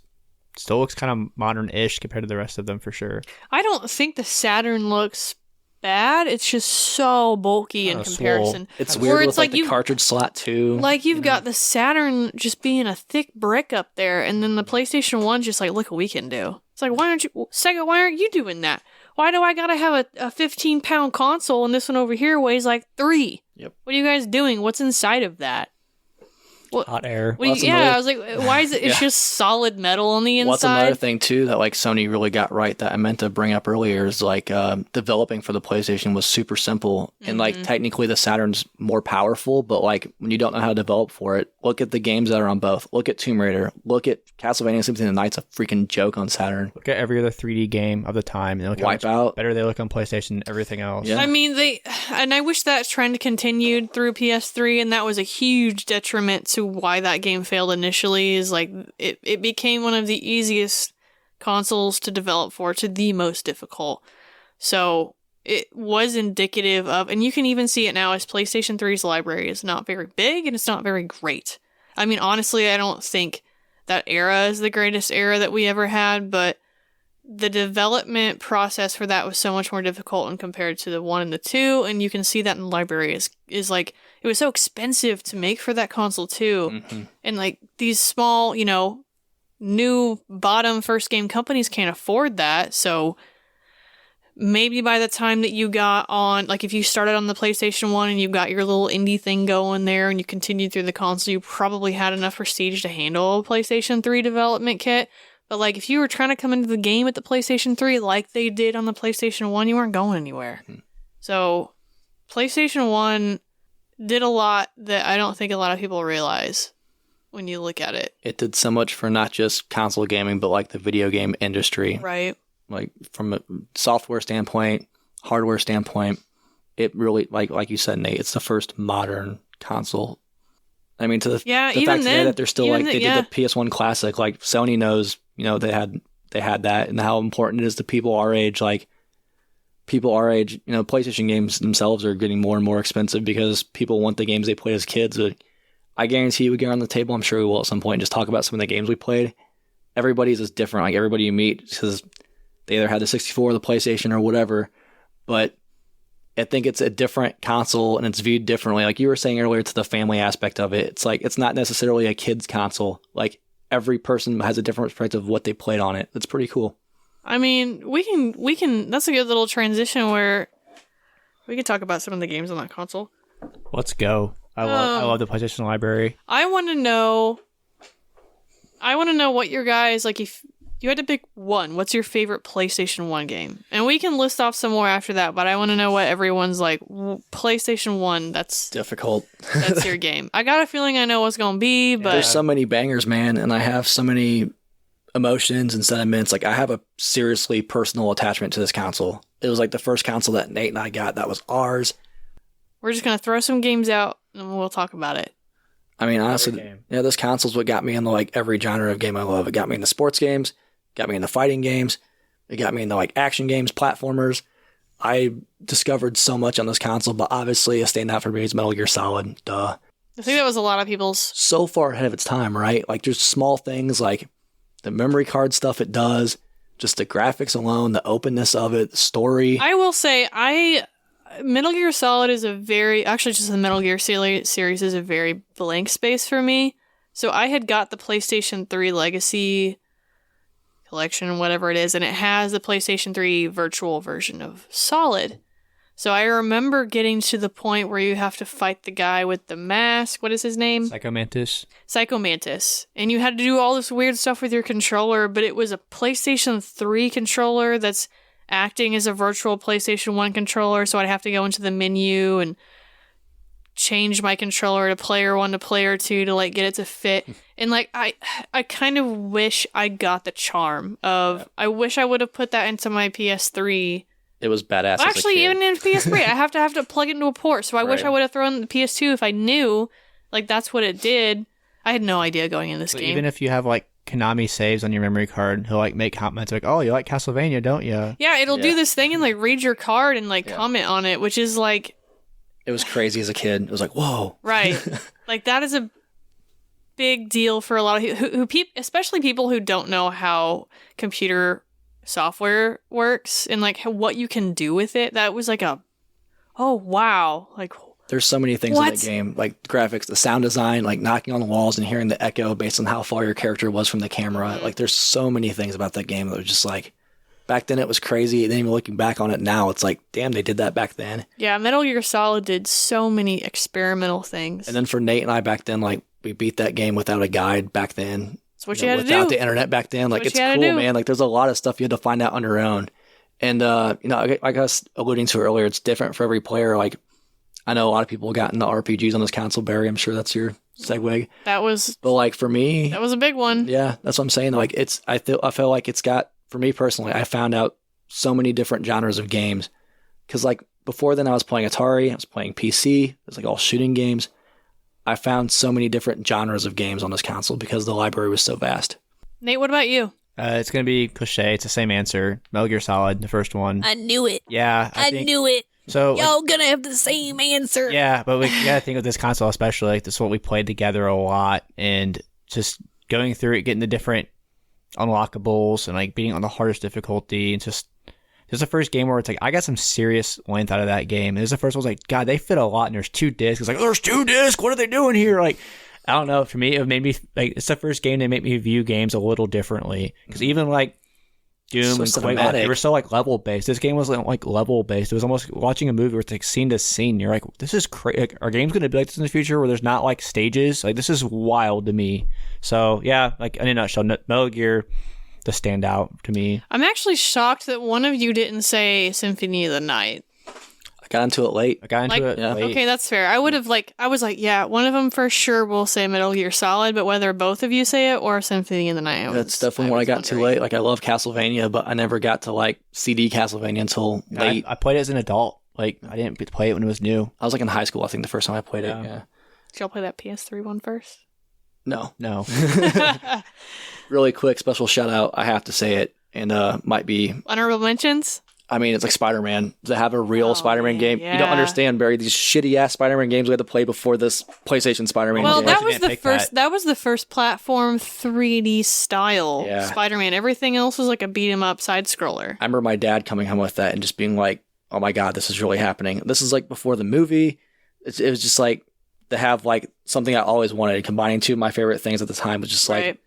still looks kind of modern-ish compared to the rest of them for sure. I don't think the Saturn looks bad. It's just so bulky in comparison. It's Where weird it's with like the cartridge slot too. Like you've got the Saturn just being a thick brick up there, and then the PlayStation 1's just like, look what we can do. It's like, Sega, why aren't you doing that? Why do I gotta have a 15-pound console and this one over here weighs like 3? Yep. What are you guys doing? What's inside of that? Hot air. I was like, why is it? It's just solid metal on the inside. What's another thing too that like Sony really got right that I meant to bring up earlier is like developing for the PlayStation was super simple, and like technically the Saturn's more powerful, but like when you don't know how to develop for it, look at the games that are on both. Look at Tomb Raider. Look at Castlevania Symphony of the Night's a freaking joke on Saturn. Look at every other 3D game of the time. And look how Wipeout. Better they look on PlayStation than everything else. Yeah. I mean, I wish that trend continued through PS3, and that was a huge detriment to why that game failed initially. Is like it became one of the easiest consoles to develop for to the most difficult. So it was indicative of, and you can even see it now as PlayStation 3's library is not very big and it's not very great. I mean, honestly, I don't think that era is the greatest era that we ever had, but the development process for that was so much more difficult when compared to the 1 and the 2, and you can see that in the library is like, it was so expensive to make for that console too. And like these small, new bottom first game companies can't afford that. So maybe by the time that you got on, like if you started on the PlayStation 1 and you got your little indie thing going there and you continued through the console, you probably had enough prestige to handle a PlayStation 3 development kit. But like if you were trying to come into the game at the PlayStation 3 like they did on the PlayStation 1, you weren't going anywhere. So PlayStation 1 did a lot that I don't think a lot of people realize when you look at it. It did so much for not just console gaming, but like the video game industry. Right. Like from a software standpoint, hardware standpoint, it really, like you said, Nate, it's the first modern console. I mean, to the fact that they're still like, they did the PS1 Classic, like Sony knows, they had that, and how important it is to people our age. Like people our age, PlayStation games themselves are getting more and more expensive because people want the games they played as kids. But I guarantee you we get on the table, I'm sure we will at some point, and just talk about some of the games we played. Everybody's just different. Like everybody you meet, because they either had the 64 or the PlayStation or whatever, but I think it's a different console and it's viewed differently. Like you were saying earlier, to the family aspect of it, it's like it's not necessarily a kid's console. Like every person has a different perspective of what they played on it. It's pretty cool. I mean, we can. That's a good little transition where we could talk about some of the games on that console. Let's go. I love the PlayStation library. I want to know what your guys, like, if you had to pick one, what's your favorite PlayStation 1 game? And we can list off some more after that, but I want to know what everyone's like, PlayStation 1, that's difficult. That's your game. I got a feeling I know what's going to be, but... There's so many bangers, man, and I have so many emotions and sentiments. Like, I have a seriously personal attachment to this console. It was like the first console that Nate and I got that was ours. We're just going to throw some games out, and we'll talk about it. I mean, honestly, this console's what got me into like every genre of game I love. It got me into sports games, got me into fighting games, it got me into like action games, platformers. I discovered so much on this console, but obviously a standout for me is Metal Gear Solid. Duh. I think that was a lot of people's... So far ahead of its time, right? Like there's small things like the memory card stuff it does, just the graphics alone, the openness of it, the story. I will say, Metal Gear Solid is just the Metal Gear series is a very blank space for me. So I had got the PlayStation 3 Legacy Collection, whatever it is, and it has the PlayStation 3 virtual version of Solid. So I remember getting to the point where you have to fight the guy with the mask. What is his name? Psycho Mantis. And you had to do all this weird stuff with your controller, but it was a PlayStation 3 controller that's acting as a virtual PlayStation 1 controller, so I'd have to go into the menu and change my controller to player 1 to player 2 to like get it to fit. And like I kind of wish I got the charm of I wish I would have put that into my PS3. It was badass. Well, actually, even in PS3, I have to plug it into a port. So I wish I would have thrown the PS2 if I knew like that's what it did. I had no idea going in this game. Even if you have like Konami saves on your memory card, he'll like make comments like, "Oh, you like Castlevania, don't you?" Yeah, it'll do this thing and like read your card and like comment on it, which is like, it was crazy as a kid. It was like, whoa, right? Like that is big deal for a lot of especially people who don't know how computer software works and like what you can do with it. That was like oh wow, like there's so many things in the game, like graphics, the sound design, like knocking on the walls and hearing the echo based on how far your character was from the camera. Like there's so many things about that game that was just like, back then it was crazy. And then even looking back on it now, it's like, damn, they did that back then. Yeah, Metal Gear Solid did so many experimental things. And then for Nate and I back then, like we beat that game without a guide back then. That's what you had to do. Without the internet back then. Like it's cool, man. Like there's a lot of stuff you had to find out on your own. And, like I was alluding to earlier, it's different for every player. Like, I know a lot of people got into RPGs on this console, Barry. I'm sure that's your segue. But like for me, that was a big one. Yeah, that's what I'm saying. Like I feel like it's got, for me personally, I found out so many different genres of games. Because like before then I was playing Atari, I was playing PC. It was like all shooting games. I found so many different genres of games on this console because the library was so vast. Nate, what about you? It's going to be cliche. It's the same answer. Metal Gear Solid, the first one. I knew it. Yeah. I knew it. So y'all gonna have the same answer. Yeah, but we gotta think of this console especially. Like this is what we played together a lot, and just going through it, getting the different unlockables, and like beating on the hardest difficulty. And just this is the first game where it's like I got some serious length out of that game. And this is the first one. I was like, God, they fit a lot, and there's 2 discs. It's like, there's 2 discs. What are they doing here? Like, I don't know. For me, it made me like it's the first game that made me view games a little differently. Because even like Doom and Quake, they were so like level based. This game was like level based. It was almost watching a movie where it's like scene to scene. You're like, this is crazy. Like, are games going to be like this in the future where there's not like stages? Like this is wild to me. So yeah, like in a nutshell, Metal Gear, the standout to me. I'm actually shocked that one of you didn't say Symphony of the Night. I got into it late. Late. Okay, that's fair. I was like, yeah, one of them for sure will say Metal Gear Solid, but whether both of you say it or Symphony of the Night, that's definitely what I got too late. Like I love Castlevania, but I never got to like CD Castlevania until late. I played it as an adult. Like I didn't play it when it was new. I was like in high school, I think, the first time I played it. Yeah. Did y'all play that PS3 one first? No. Really quick special shout out. I have to say it, and might be honorable mentions. I mean, it's like Spider-Man. To have a real Spider-Man game. Yeah. You don't understand, Barry. These shitty-ass Spider-Man games we had to play before this PlayStation Spider-Man game. Well, that was the first platform 3D style Spider-Man. Everything else was like a beat-em-up side-scroller. I remember my dad coming home with that and just being like, oh my God, this is really happening. This is like before the movie. It was just like to have like something I always wanted. Combining 2 of my favorite things at the time was just like,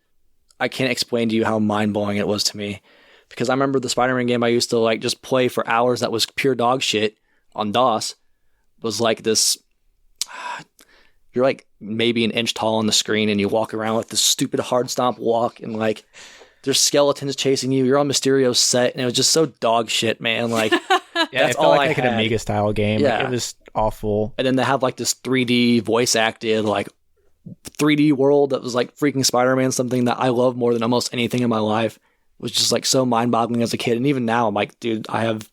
I can't explain to you how mind-blowing it was to me. Because I remember the Spider-Man game I used to like just play for hours that was pure dog shit on DOS was like this, you're like maybe an inch tall on the screen and you walk around with this stupid hard stomp walk and like there's skeletons chasing you. You're on Mysterio's set and it was just so dog shit, man. Like that's all I had. An Amiga style game. Yeah. Like, it was awful. And then they have like this 3D voice acted like 3D world that was like freaking Spider-Man, something that I love more than almost anything in my life. Was just like so mind-boggling as a kid, and even now I'm like, dude, I have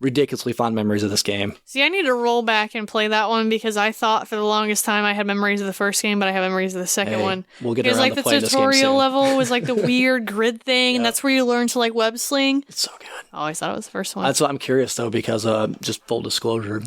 ridiculously fond memories of this game. See, I need to roll back and play that one because I thought for the longest time I had memories of the first game, but I have memories of the second one. We'll get around like to playing this game soon. The tutorial level was like the weird grid thing, and that's where you learn to like web sling. It's so good. I always thought it was the first one. That's what I'm curious though, because just full disclosure,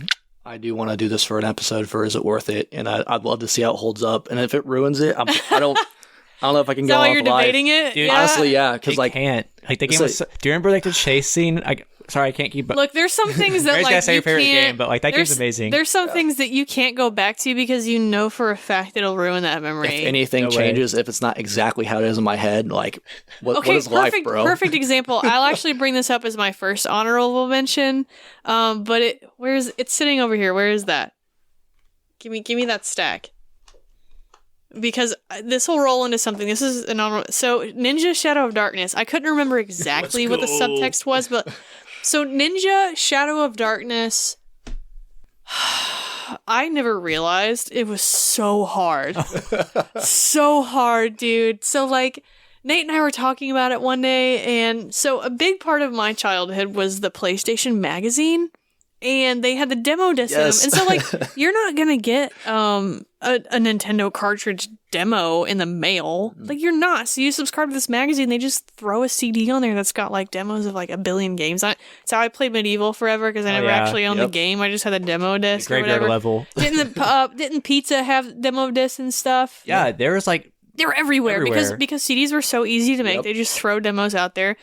I do want to do this for an episode for Is It Worth It, and I'd love to see how it holds up, and if it ruins it, I don't know if I can go off live. Is that why you're debating it? Dude, honestly, yeah. Because like, can't. Like the game was. Do you remember like the chase scene? Sorry, I can't keep. Look, there's some things that like say you your favorite can't. Game, but like that game's amazing. There's some things that you can't go back to because you know for a fact it'll ruin that memory. If anything changes, if it's not exactly how it is in my head, like what is life, bro? Perfect example. I'll actually bring this up as my first honorable mention. But it's sitting over here. Where is that? Give me that stack. Because this will roll into something. This is an honorable. So Ninja Shadow of Darkness. I couldn't remember exactly what the subtext was, but so Ninja Shadow of Darkness. I never realized it was so hard. So hard, dude. So like Nate and I were talking about it one day, and so a big part of my childhood was the PlayStation magazine. and they had the demo disc in them. And so, like, you're not going to get a Nintendo cartridge demo in the mail. Like, you're not. So you subscribe to this magazine, they just throw a CD on there that's got, like, demos of, like, a billion games on it. It's how I played Medieval forever, because I never actually owned the game. I just had the demo disc or whatever. Level. Didn't Pizza have demo discs and stuff? Yeah, there was, like... They were everywhere. Because CDs were so easy to make. They just throw demos out there.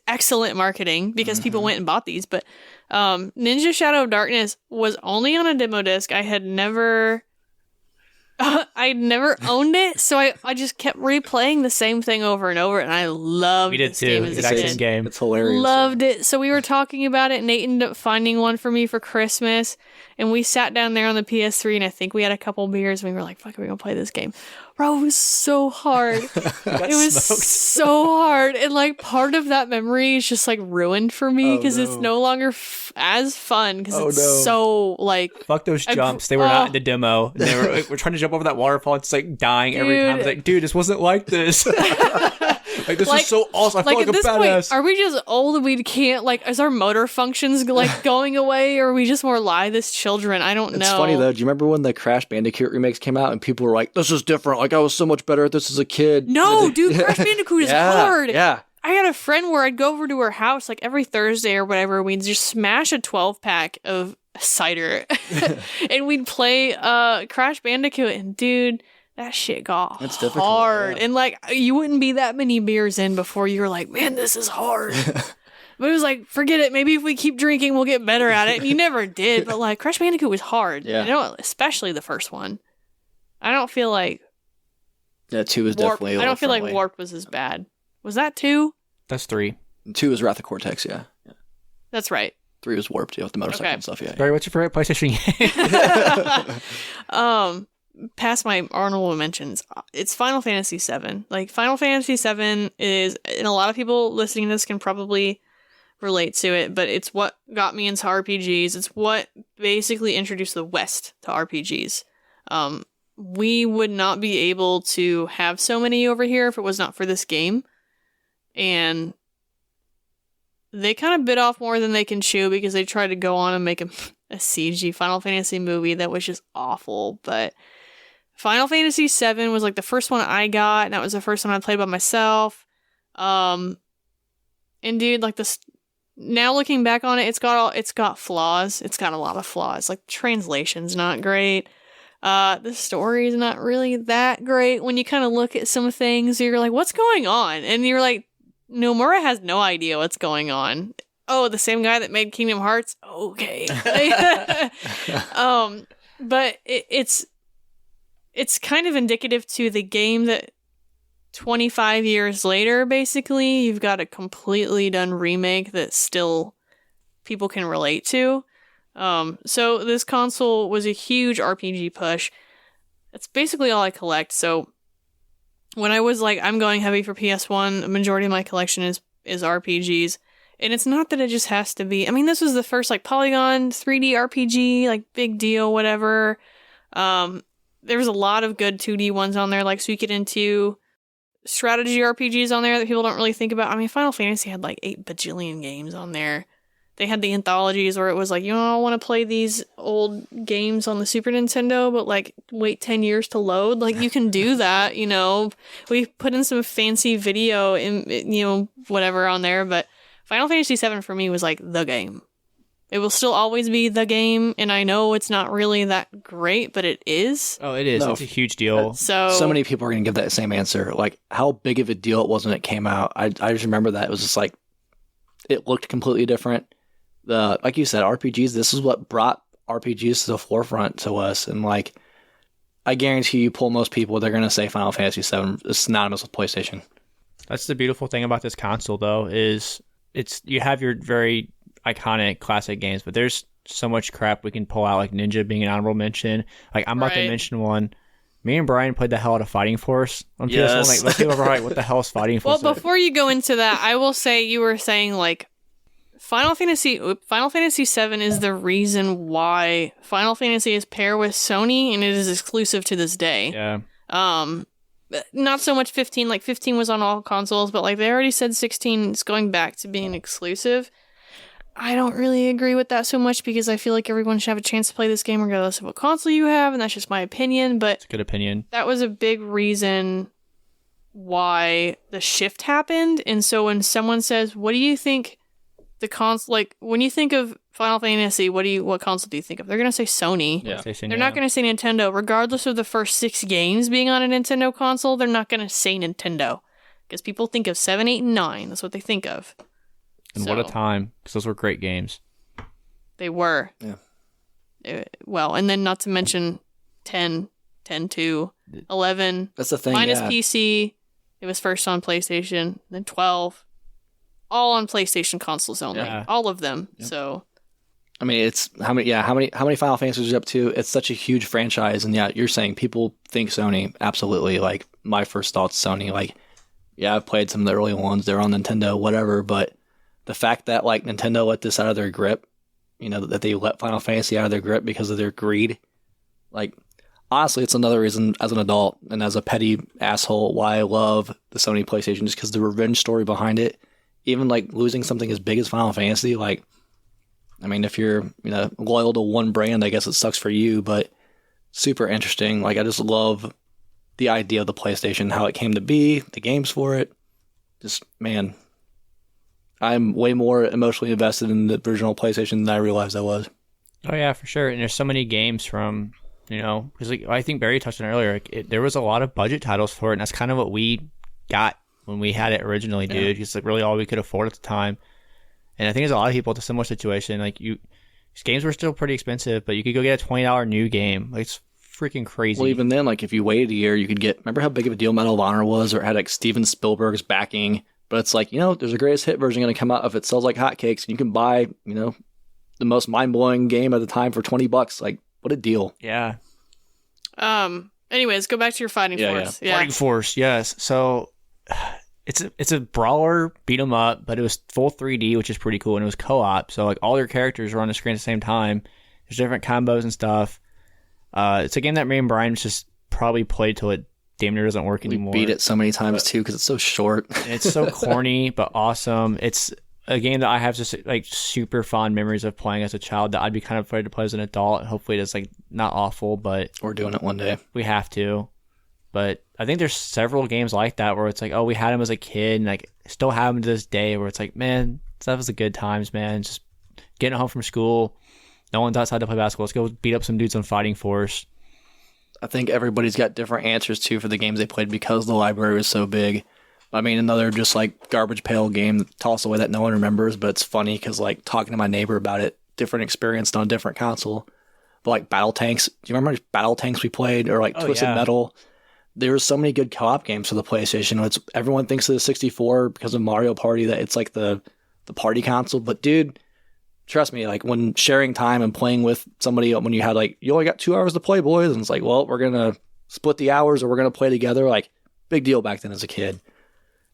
Excellent marketing, because people went and bought these. But Ninja Shadow of Darkness was only on a demo disc. I had never owned it, so I just kept replaying the same thing over and over, and I loved this game as a kid. Game. It's hilarious. Loved it. So we were talking about it, and Nate ended up finding one for me for Christmas, and we sat down there on the PS3, and I think we had a couple beers, and we were like, fuck, we're gonna play this game. Bro, it was so hard. It was so hard. And, like, part of that memory is just, like, ruined for me because it's no longer as fun because it's so, like... Fuck those jumps. They were not in the demo. They were, like, we're trying to jump over that waterfall. It's, like, dying every time. It's like, dude, this wasn't like this. Like, this is so awesome. I feel like a badass. Point, are we just old and we can't, like, is our motor functions, like, going away, or are we just more lithe children? I don't know. It's funny, though. Do you remember when the Crash Bandicoot remakes came out and people were like, this is different. Like, I was so much better at this as a kid. No, dude, Crash Bandicoot is hard. Yeah. I had a friend where I'd go over to her house, like, every Thursday or whatever. We'd just smash a 12-pack of cider. And we'd play Crash Bandicoot. And, dude... that shit got hard. And, like, you wouldn't be that many beers in before you were like, man, this is hard. But it was like, forget it. Maybe if we keep drinking, we'll get better at it. And you never did. But, like, Crash Bandicoot was hard. Yeah. I know, especially the first one. I don't feel like... Yeah, 2 was definitely... I don't feel like Warped was as bad. Was that 2? That's 3. 2 was Wrath of Cortex, yeah. That's right. 3 was Warped, with the motorcycle and stuff, yeah. Barry, what's your favorite PlayStation game? Past my honorable mentions, it's Final Fantasy VII. Like, Final Fantasy VII is, and a lot of people listening to this can probably relate to it, but it's what got me into RPGs. It's what basically introduced the West to RPGs. We would not be able to have so many over here if it was not for this game. And they kind of bit off more than they can chew because they tried to go on and make a CG Final Fantasy movie that was just awful, but... Final Fantasy VII was, like, the first one I got, and that was the first one I played by myself. And, dude, like, this... Now looking back on it, it's got flaws. It's got a lot of flaws. Like, the translation's not great. The story's not really that great. When you kind of look at some things, you're like, what's going on? And you're like, Nomura has no idea what's going on. Oh, the same guy that made Kingdom Hearts? Okay. But it's kind of indicative to the game that 25 years later, basically, you've got a completely done remake that still people can relate to. So this console was a huge RPG push. That's basically all I collect. So when I was like, I'm going heavy for PS1, a majority of my collection is RPGs. And it's not that it just has to be... I mean, this was the first, like, Polygon 3D RPG, like, big deal, whatever. There was a lot of good 2D ones on there, like Suikoden 2, strategy RPGs on there that people don't really think about. I mean, Final Fantasy had like 8 bajillion games on there. They had the anthologies where it was like, you know, I want to play these old games on the Super Nintendo, but like wait 10 years to load. Like, you can do that, you know. We put in some fancy video and, you know, whatever on there, but Final Fantasy VII for me was like the game. It will still always be the game, and I know it's not really that great, but it is. Oh, it is. No. It's a huge deal. So many people are going to give that same answer. Like, how big of a deal it was when it came out. I just remember that. It was just like, it looked completely different. Like you said, RPGs, this is what brought RPGs to the forefront to us. And like, I guarantee you pull most people, they're going to say Final Fantasy VII is synonymous with PlayStation. That's the beautiful thing about this console, though, is you have your very iconic classic games, but there's so much crap we can pull out, like Ninja being an honorable mention. Like, I'm about to mention one. Me and Brian played the hell out of Fighting Force on PS1. Like, let's go over what the hell is Fighting Force? Well, before you go into that, I will say you were saying like Final Fantasy VII is the reason why Final Fantasy is paired with Sony, and it is exclusive to this day. Yeah. Not so much 15. Like 15 was on all consoles, but like they already said 16 is going back to being exclusive. I don't really agree with that so much because I feel like everyone should have a chance to play this game regardless of what console you have, and that's just my opinion. But It's a good opinion. that was a big reason why the shift happened. And so when someone says, "What do you think the console like?" When you think of Final Fantasy, what console do you think of? They're gonna say Sony. Yeah. PlayStation, They're not gonna say Nintendo, regardless of the first 6 games being on a Nintendo console. They're not gonna say Nintendo because people think of 7, 8, and 9. That's what they think of. And what a time, because those were great games. They were. Yeah. Well, and then not to mention 10, 10-2, 11, That's the thing. minus yeah. PC. It was first on PlayStation, then 12. All on PlayStation consoles only. Yeah. All of them. Yep. So I mean, it's how many Final Fantasies are up to? It's such a huge franchise, and yeah, you're saying people think Sony. Absolutely. Like my first thoughts, Sony. Like, yeah, I've played some of the early ones. They're on Nintendo, whatever. But the fact that like Nintendo let this out of their grip, that they let Final Fantasy out of their grip because of their greed, like honestly, it's another reason as an adult and as a petty asshole why I love the Sony PlayStation, just because the revenge story behind it. Even like losing something as big as Final Fantasy, like, I mean, if you're loyal to one brand, I guess it sucks for you, but super interesting. Like, I just love the idea of the PlayStation, how it came to be, the games for it. Just, man, I'm way more emotionally invested in the original PlayStation than I realized I was. Oh yeah, for sure. And there's so many games from, because like I think Barry touched on earlier, like there was a lot of budget titles for it, and that's kind of what we got when we had it originally, dude. It's like really all we could afford at the time. And I think there's a lot of people in a similar situation. Like these games were still pretty expensive, but you could go get a $20 new game. Like, it's freaking crazy. Well, even then, like if you waited a year, you could get. Remember how big of a deal Medal of Honor was, or it had like Steven Spielberg's backing. But it's like, there's a greatest hit version going to come out if it sells like hotcakes, and you can buy, the most mind blowing game at the time for $20. Like, what a deal! Yeah. Anyways, go back to your Fighting Force. Yeah. Fighting Force, yes. So it's a brawler beat 'em up, but it was full 3D, which is pretty cool, and it was co-op. So like all your characters were on the screen at the same time. There's different combos and stuff. It's a game that me and Brian just probably played till it damn near doesn't work anymore. We beat it so many times too because it's so short. And it's so corny but awesome. It's a game that I have just like super fond memories of playing as a child that I'd be kind of afraid to play as an adult. And hopefully it's like not awful, but We're doing it one day. we have to. But I think there's several games like that where it's like, oh, we had them as a kid, and like still have them to this day. Where it's like, man, that was the good times, man. Just getting home from school, no one's outside to play basketball. Let's go beat up some dudes on Fighting Force. I think everybody's got different answers too for the games they played because the library was so big. I mean, another just like garbage pail game, toss away that no one remembers, but it's funny because like talking to my neighbor about it, different experience on a different console. But like Battle Tanks, do you remember Battle Tanks we played, or like Twisted Metal? There were so many good co-op games for the PlayStation. Everyone thinks of the 64 because of Mario Party that it's like the party console, but dude, trust me, like when sharing time and playing with somebody, when you had like, you only got 2 hours to play, boys, and it's like, well, we're gonna split the hours or we're gonna play together. Like, big deal back then as a kid.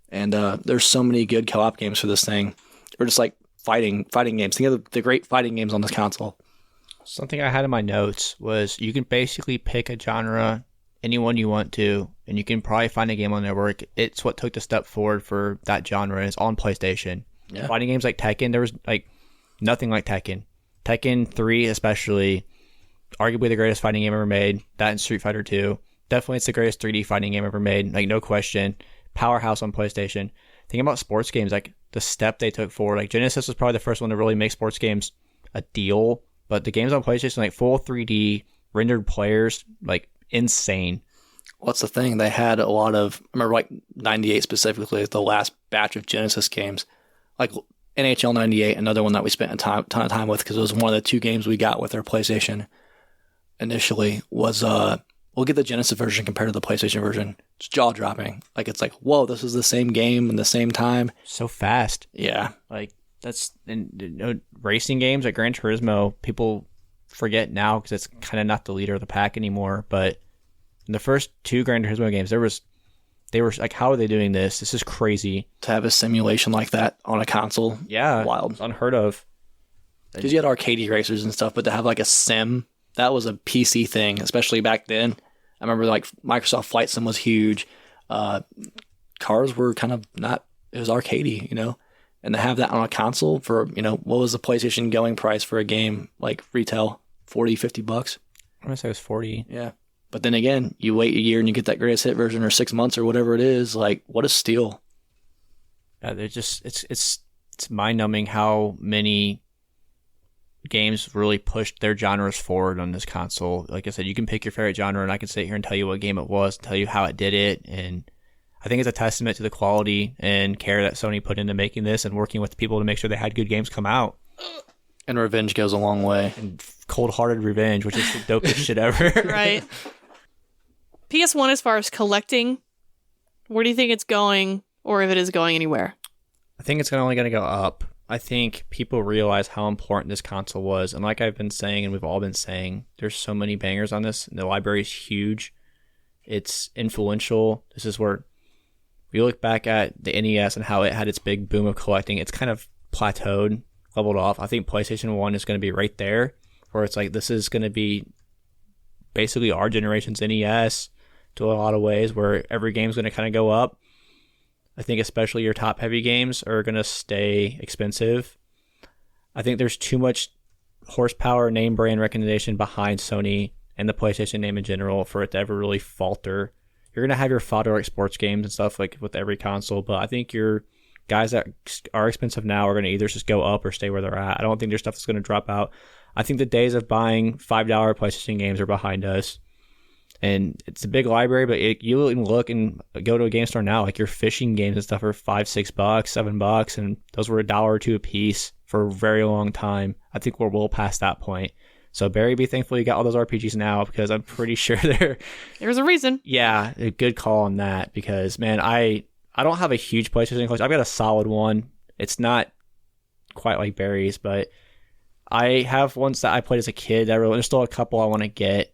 And there's so many good co-op games for this thing, or just like fighting games. Think of the great fighting games on this console. Something I had in my notes was you can basically pick a genre, anyone you want to, and you can probably find a game on there where it's what took the step forward for that genre, and it's on PlayStation. Yeah. Fighting games like Tekken, there was like nothing like Tekken. Tekken 3 especially, arguably the greatest fighting game ever made. That and Street Fighter 2. Definitely it's the greatest 3D fighting game ever made, like no question. Powerhouse on PlayStation. Thinking about sports games, like the step they took forward. Like Genesis was probably the first one to really make sports games a deal, but the games on PlayStation, like full 3D rendered players, like insane. What's the thing? They had a lot of, I remember like 98 specifically, the last batch of Genesis games. Like NHL 98, another one that we spent a ton of time with because it was one of the 2 games we got with our PlayStation initially was, we'll get the Genesis version compared to the PlayStation version. It's jaw-dropping. Like, it's like, whoa, this is the same game in the same time. So fast. Yeah. Like, that's in racing games like Gran Turismo, people forget now because it's kind of not the leader of the pack anymore. But in the first 2 Gran Turismo games, they were like, how are they doing this? This is crazy. To have a simulation like that on a console. Yeah. Wild. It's unheard of. Because you had arcade racers and stuff, but to have like a sim, that was a PC thing, especially back then. I remember like Microsoft Flight Sim was huge. Cars were kind of not, it was arcadey, and to have that on a console for, what was the PlayStation going price for a game like retail? $40-$50? I'm going to say it was 40. Yeah. But then again, you wait a year and you get that greatest hit version or 6 months or whatever it is. Like, what a steal. Yeah, they're just it's mind-numbing how many games really pushed their genres forward on this console. Like I said, you can pick your favorite genre, and I can sit here and tell you what game it was, tell you how it did it, and I think it's a testament to the quality and care that Sony put into making this and working with people to make sure they had good games come out. And revenge goes a long way. And cold-hearted revenge, which is the dopest shit ever. Right. PS1, as far as collecting, where do you think it's going, or if it is going anywhere? I think it's only going to go up. I think people realize how important this console was. And like I've been saying, and we've all been saying, there's so many bangers on this. The library is huge. It's influential. This is where we look back at the NES and how it had its big boom of collecting. It's kind of plateaued, leveled off. I think PlayStation 1 is going to be right there, where it's like this is going to be basically our generation's NES to a lot of ways, where every game's going to kind of go up. I think especially your top-heavy games are going to stay expensive. I think there's too much horsepower, name brand recognition behind Sony and the PlayStation name in general for it to ever really falter. You're going to have your fodder like sports games and stuff like with every console, but I think your guys that are expensive now are going to either just go up or stay where they're at. I don't think there's stuff that's going to drop out. I think the days of buying $5 PlayStation games are behind us. And it's a big library, but you can look and go to a game store now, like your fishing games and stuff are $5, $6, $7, and those were $1 or $2 a piece for a very long time. I think we're well past that point. So Barry, be thankful you got all those RPGs now, because I'm pretty sure there's a reason. Yeah, a good call on that, because man, I don't have a huge PlayStation collection. I've got a solid one. It's not quite like Barry's, but I have ones that I played as a kid. There's still a couple I want to get.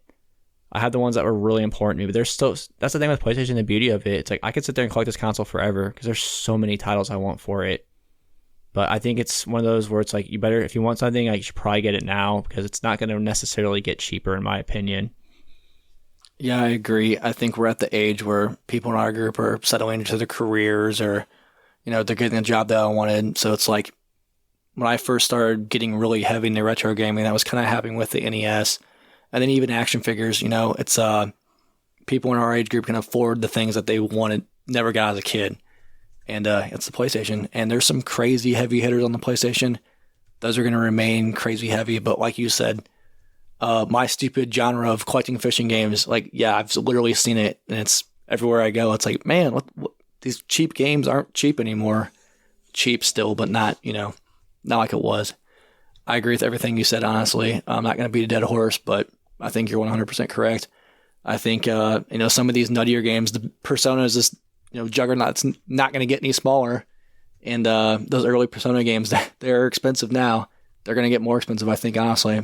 I have the ones that were really important to me, but there's still, that's the thing with PlayStation, the beauty of it. It's like I could sit there and collect this console forever because there's so many titles I want for it. But I think it's one of those where it's like, if you want something, you should probably get it now, because it's not going to necessarily get cheaper, in my opinion. Yeah, I agree. I think we're at the age where people in our group are settling into their careers, or, they're getting the job that I wanted. So it's like when I first started getting really heavy into retro gaming, that was kind of happening with the NES. And then even action figures, it's people in our age group can afford the things that they wanted, never got as a kid. And it's the PlayStation. And there's some crazy heavy hitters on the PlayStation. Those are going to remain crazy heavy. But like you said, my stupid genre of collecting fishing games, I've literally seen it. And it's everywhere I go. It's like, man, what these cheap games aren't cheap anymore. Cheap still, but not like it was. I agree with everything you said, honestly. I'm not going to beat a dead horse, but I think you're 100% correct. I think, some of these nuttier games, the Persona is this, juggernaut. It's not going to get any smaller. And those early Persona games, they're expensive now. They're going to get more expensive, I think, honestly.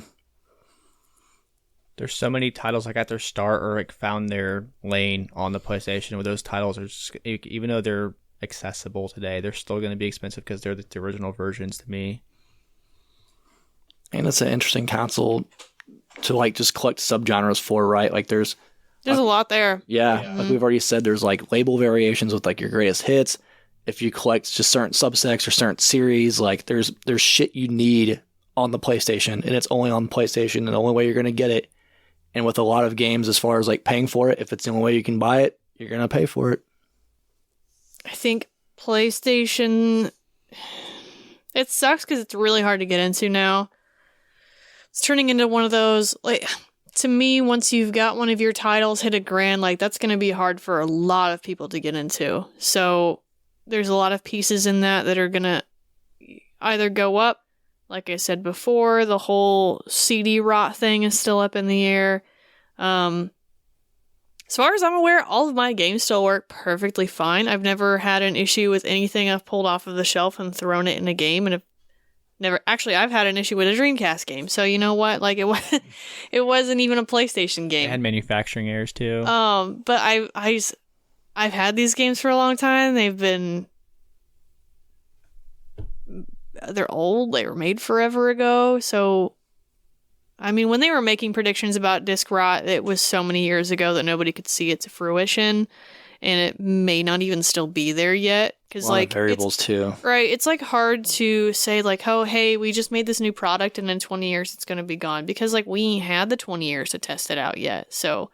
There's so many titles that got their start or found their lane on the PlayStation, where those titles are just, even though they're accessible today, they're still going to be expensive because they're the original versions to me. And it's an interesting console to just collect subgenres for, right? There's a lot there. Yeah. Like we've already said, there's label variations with your greatest hits. If you collect just certain subsets or certain series, there's shit you need on the PlayStation, and it's only on the PlayStation, and the only way you're going to get it. And with a lot of games, as far as paying for it, if it's the only way you can buy it, you're going to pay for it. I think PlayStation, it sucks because it's really hard to get into now. It's turning into one of those, to me, once you've got one of your titles hit $1,000, that's going to be hard for a lot of people to get into. So there's a lot of pieces in that are going to either go up. Like I said before, the whole CD rot thing is still up in the air. As far as I'm aware, all of my games still work perfectly fine. I've never had an issue with anything I've pulled off of the shelf and thrown it in a game, and I've had an issue with a Dreamcast game. So you know what? It wasn't even a PlayStation game. It had manufacturing errors too. But I've had these games for a long time. They're old. They were made forever ago. So, when they were making predictions about disc rot, it was so many years ago that nobody could see it to fruition. and it may not even still be there yet. Because A lot of variables too. Right, it's like hard to say like, oh, hey, we just made this new product and in 20 years it's going to be gone, because like we ain't had the 20 years to test it out yet. So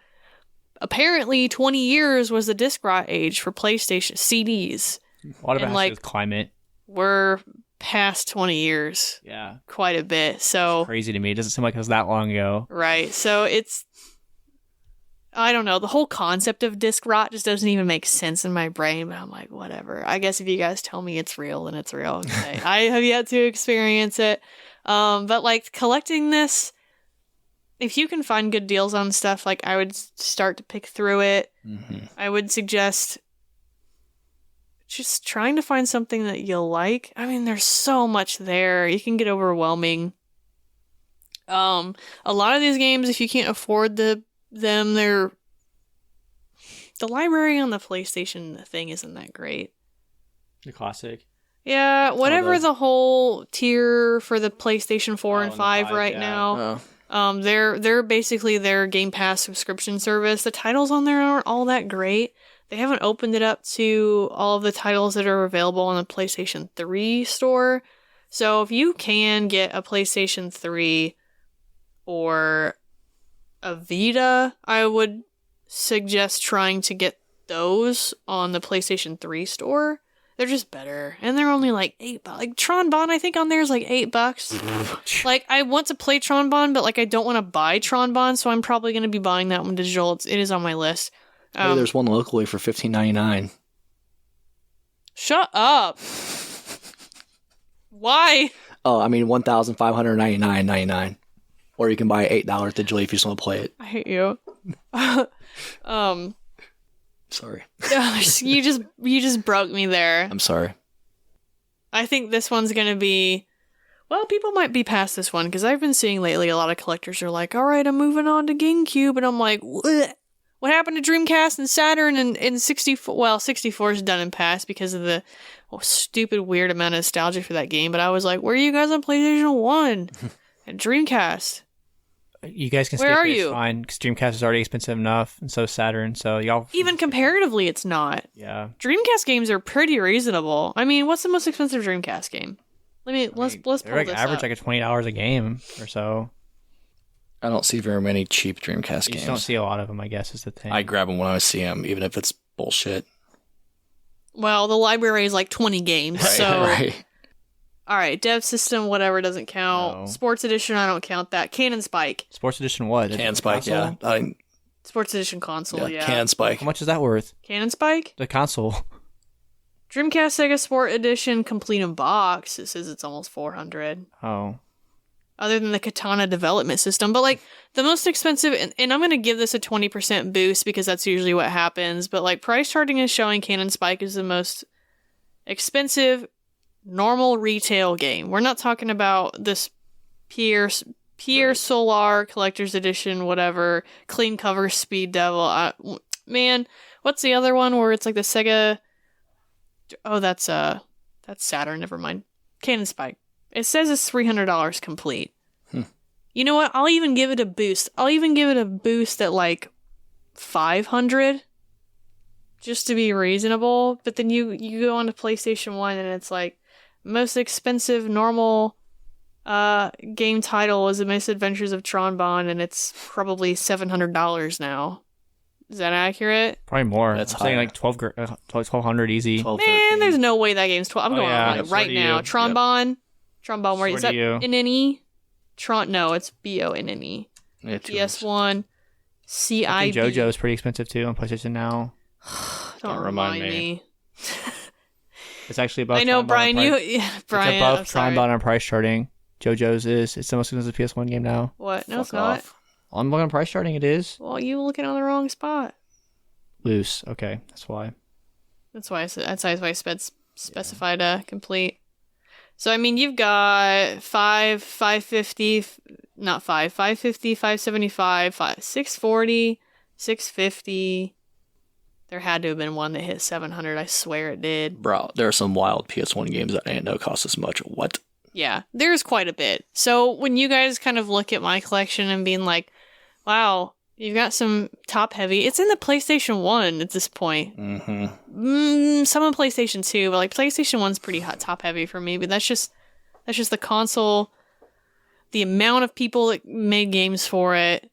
apparently 20 years was the disc rot age for PlayStation CDs. A lot of it has to like, do with climate. We're past 20 years. Yeah. Quite a bit. So Crazy to me. It doesn't seem like it was that long ago. right. So it's, I don't know. The whole concept of disc rot just doesn't even make sense in my brain, but I'm like, whatever. I guess if you guys tell me it's real, then it's real. Okay. I have yet to experience it. But like collecting this, if you can find good deals on stuff, like I would start to pick through it. Mm-hmm. I would suggest just trying to find something that you'll like. I mean, there's so much there. You can get overwhelming. A lot of these games, if you can't afford them, the library on the PlayStation thing isn't that great. The classic. Yeah, whatever the- the whole tier for the PlayStation 4 and and the 5 5, right yeah. now. Oh. They're basically their Game Pass subscription service. The titles on there aren't all that great. They haven't opened it up to all of the titles that are available on the PlayStation 3 store. So if you can get a PlayStation 3 or a Vita, I would suggest trying to get those on the PlayStation 3 store. They're just better. And they're only like $8. Like Tron Bond, I think on there is like $8. Like I want to play Tron Bond, but like I don't want to buy Tron Bond, so I'm probably going to be buying that one digital. It is on my list. Hey, there's one locally for $15.99. Shut up. Why? Oh, I mean $1,599.99. Or you can buy $8 digitally if you just want to play it. I hate you. Sorry. You just broke me there. I'm sorry. I think this one's going to be, well, people might be past this one, because I've been seeing lately a lot of collectors are like, all right, I'm moving on to GameCube, and I'm like, what happened to Dreamcast and Saturn and 64? Well, 64 is done and past because of the stupid weird amount of nostalgia for that game, but I was like, where are you guys on PlayStation 1 and Dreamcast? You guys can Where skip are it. you? It's fine, because Dreamcast is already expensive enough, and so is Saturn. So y'all. Even comparatively, it's not. Yeah. Dreamcast games are pretty reasonable. I mean, what's the most expensive Dreamcast game? Let's pull They're like this average up. like $20 a game or so. I don't see very many cheap Dreamcast You games. just don't see a lot of them, I guess, is the thing. I grab them when I see them, even if it's bullshit. Well, the library is like 20 games, so Right. all right, dev system, whatever, doesn't count. No. Sports edition, I don't count that. Canon Spike, Sports Edition what? Can Spike, Console? yeah. sports edition console, yeah. Can Spike. How much is that worth? Canon Spike, The console. Dreamcast Sega Sport Edition complete in box. It says it's almost 400. Oh. Other than the Katana development system, but like the most expensive, and I'm gonna give this a 20% boost because that's usually what happens. But like price charting is showing Canon Spike is the most expensive normal retail game. We're not talking about this Pierre Solar Collector's Edition, whatever, clean cover Speed Devil. Man, what's the other one where it's like the Sega? Oh, that's Saturn. Never mind. Canon Spike. It says it's $300 complete. You know what? I'll even give it a boost. I'll even give it a boost at like $500, just to be reasonable. But then you go on to PlayStation 1 and it's like most expensive normal game title is The Misadventures of Tron Bond, and it's probably $700 now. Is that accurate? Probably more. That's I'm saying higher. like 1,200 easy. 12, Man, 13. there's no way that game's 12. I'm Oh, going yeah. on it So right do now. you. Tron Yep. Bond. Where So is that? do you. NNE? Tron? No, it's BONNE. Yeah, two PS1. CIB. JoJo is pretty expensive too on PlayStation Now. Don't Don't remind remind me. It's actually above. I know, Tron Bond Brian. on You, price. yeah, It's Brian. above I'm Tron sorry. Bond on price charting. JoJo's is. It's the most expensive PS1 game now. What? No, Fuck it's not. off. I'm looking on price charting. It is Well, you were looking on the wrong spot. loose. Okay, that's why. That's why I specified complete. So I mean, you've got 550, not 550, 575, 640, 650. There had to have been one that hit 700. I swear it did. Bro, there are some wild PS1 games that I didn't know cost this much. What? Yeah, there's quite a bit. So when you guys kind of look at my collection and being like, wow, You've got some top heavy. It's in the PlayStation 1 at this point. Some on PlayStation 2, but like PlayStation 1's pretty hot top heavy for me. But that's just the console. The amount of people that made games for it,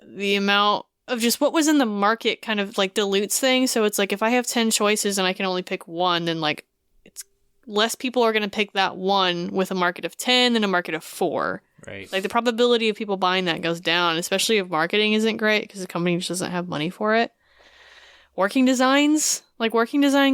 the amount of just what was in the market kind of like dilutes things. So it's like if I have 10 choices and I can only pick one, then like it's less people are going to pick that one with a market of 10 than a market of 4. Right. Like the probability of people buying that goes down, especially if marketing isn't great because the company just doesn't have money for it. Working design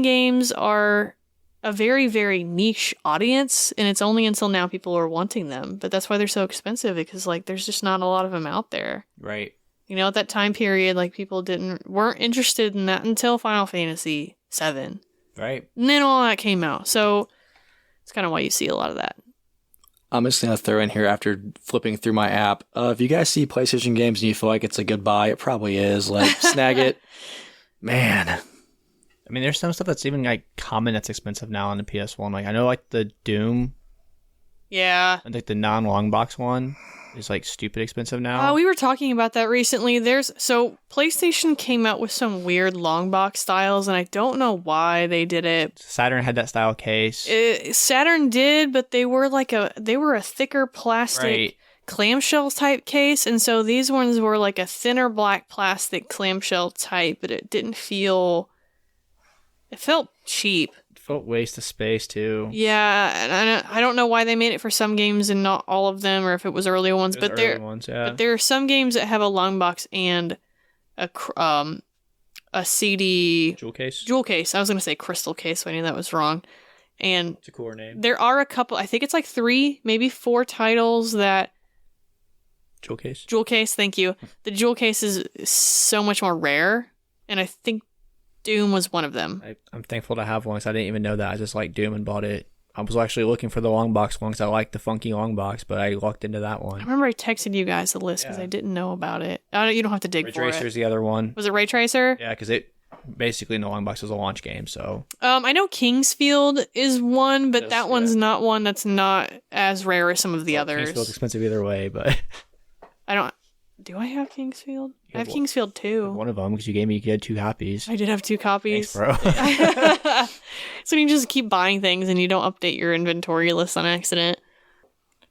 games are a very, very niche audience, and it's only until now people are wanting them. But that's why they're so expensive, because like there's just not a lot of them out there. Right. You know, at that time period, like people weren't interested in that until Final Fantasy VII. Right. And then all that came out. So it's kind of why you see a lot of that. I'm just going to throw in here after flipping through my app. If you guys see PlayStation games and you feel like it's a good buy, it probably is. Like, snag it. Man. I mean, there's some stuff that's even like common that's expensive now on the PS1. Like, I know like the Doom. Yeah. I think the non-long box one is like stupid expensive now. We were talking about that recently. So PlayStation came out with some weird long box styles, and I don't know why they did it. Saturn had that style case. Saturn did, but they were a thicker plastic clamshell type case, and so these ones were like a thinner black plastic clamshell type, but it felt cheap. Felt waste of space too. Yeah, and I don't know why they made it for some games and not all of them, or if it was early ones. But there are some games that have a long box and a CD jewel case. Jewel case. I was gonna say crystal case, so I knew that was wrong. And it's a cooler name. There are a couple. I think it's like 3, maybe 4 titles that. Jewel case. Jewel case. Thank you. The jewel case is so much more rare, and I think Doom was one of them. I'm thankful to have one because I didn't even know that. I just liked Doom and bought it. I was actually looking for the long box one because I like the funky long box, but I lucked into that one. I remember I texted you guys the list because I didn't know about it. You don't have to dig Ray for it. Tracer's the other one. Was it Ray Tracer? Yeah, because it basically in the long box was a launch game. So I know Kingsfield is one, but that one's not one that's not as rare as some of the others. Kingsfield's expensive either way, but I don't. Do I have Kingsfield? I have Kingsfield 2. One of them because you had 2 copies. I did have 2 copies. Thanks, bro. So you just keep buying things and you don't update your inventory list on accident.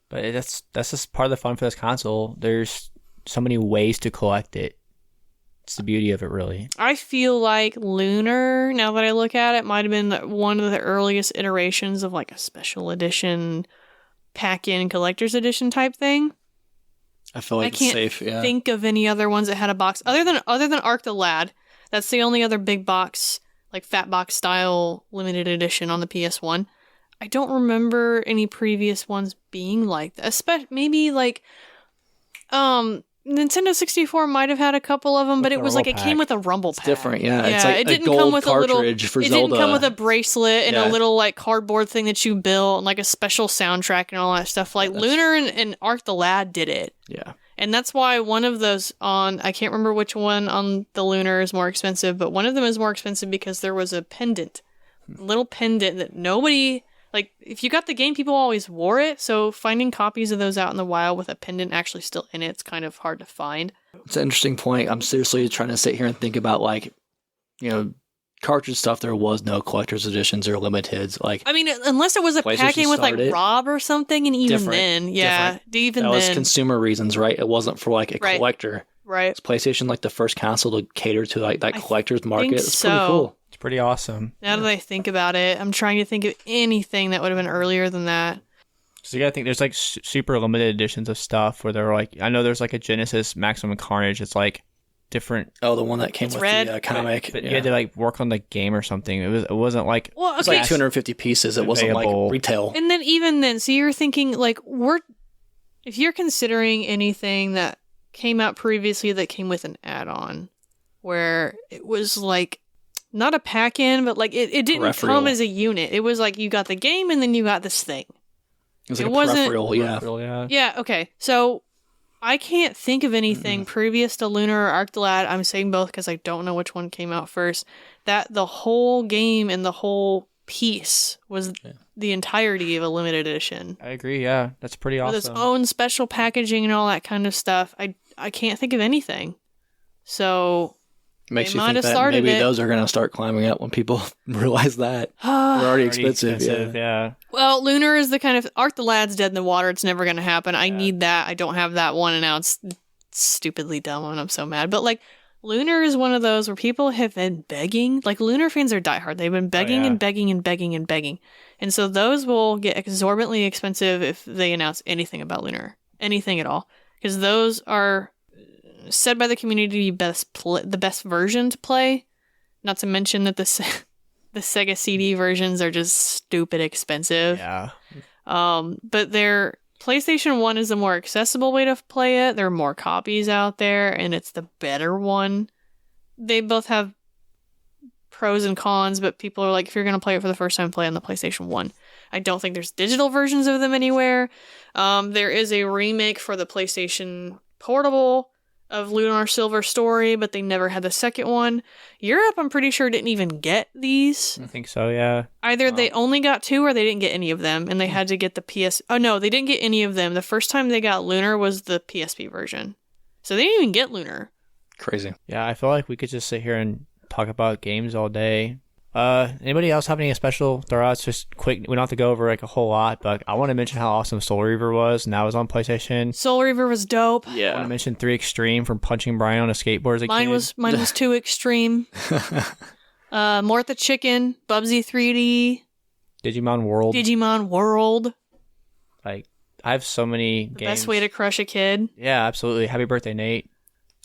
But that's just part of the fun for this console. There's so many ways to collect it. It's the beauty of it, really. I feel like Lunar, now that I look at it, might have been one of the earliest iterations of like a special edition, pack-in collector's edition type thing. I feel like it's safe. Yeah. Think of any other ones that had a box other than Arc the Lad. That's the only other big box, like fat box style limited edition on the PS1. I don't remember any previous ones being like that. Maybe like Nintendo 64 might have had a couple of them, but it was like it came with a rumble pack. It's different, yeah. Yeah, it's like it didn't a gold come with cartridge for Zelda. It didn't come with a bracelet and Yeah. a little like cardboard thing that you built and like a special soundtrack and all that stuff. Like Lunar and Arc the Lad did it. Yeah. And that's why one of those I can't remember which one on the Lunar is more expensive, but one of them is more expensive because there was a pendant, a little pendant that nobody, like, if you got the game, people always wore it. So finding copies of those out in the wild with a pendant actually still in it's kind of hard to find. It's an interesting point. I'm seriously trying to sit here and think about, like, cartridge stuff. There was no collector's editions or limiteds. Like, I mean, unless it was a packing with like Rob or something, and even then, even that then, was consumer reasons, right? It wasn't for like a collector. Right. It's PlayStation like the first console to cater to like that collector's market. It's so. pretty cool. It's pretty awesome. Now that I think about it, I'm trying to think of anything that would have been earlier than that. So you gotta think there's like super limited editions of stuff where they're like, I know there's like a Genesis Maximum Carnage. It's like different. Oh, the one that came with the comic. But you had to like work on the game or something. It wasn't like it was like 250 pieces. It wasn't like retail. And then even then, so you're thinking like if you're considering anything that came out previously that came with an add-on, where it was like not a pack-in, but like it didn't come as a unit. It was like you got the game and then you got this thing. It was like a peripheral, yeah. Yeah. Okay. So. I can't think of anything previous to Lunar or Arc the Lad. I'm saying both because I don't know which one came out first. That the whole game and the whole piece was the entirety of a limited edition. I agree, yeah. That's pretty awesome. With its own special packaging and all that kind of stuff. I can't think of anything. So Makes They you might think have that started maybe it. those are going to start climbing up when people realize that. They're already expensive. Yeah. Well, Lunar is the kind of Arc the Lad's dead in the water. It's never going to happen. I need that. I don't have that one, and now it's stupidly dumb, and I'm so mad. But like, Lunar is one of those where people have been begging. Like, Lunar fans are diehard. They've been begging and begging and begging and begging, and so those will get exorbitantly expensive if they announce anything about Lunar, anything at all, because those are said by the community the best version to play. Not to mention that the Sega CD versions are just stupid expensive. Yeah. But their PlayStation 1 is the more accessible way to play it. There are more copies out there, and it's the better one. They both have pros and cons, but people are like, if you're going to play it for the first time, play on the PlayStation 1. I don't think there's digital versions of them anywhere. There is a remake for the PlayStation Portable of Lunar Silver Story, but they never had the second one. Europe, I'm pretty sure, didn't even get these. I think so, yeah. Either they only got 2 or they didn't get any of them, and they had to get the PS... Oh, no, they didn't get any of them. The first time they got Lunar was the PSP version. So they didn't even get Lunar. Crazy. Yeah, I feel like we could just sit here and talk about games all day. Anybody else have any special thoughts? Just quick, we don't have to go over like a whole lot, but I want to mention how awesome Soul Reaver was, and that was on PlayStation. Soul Reaver was dope. I want to mention 3 Extreme from punching Brian on a skateboard as a kid. Mine was 2 Extreme. Mortha Chicken, Bubsy 3D, Digimon World. Like, I have so many games. Best way to crush a kid. Yeah, absolutely. Happy birthday, Nate.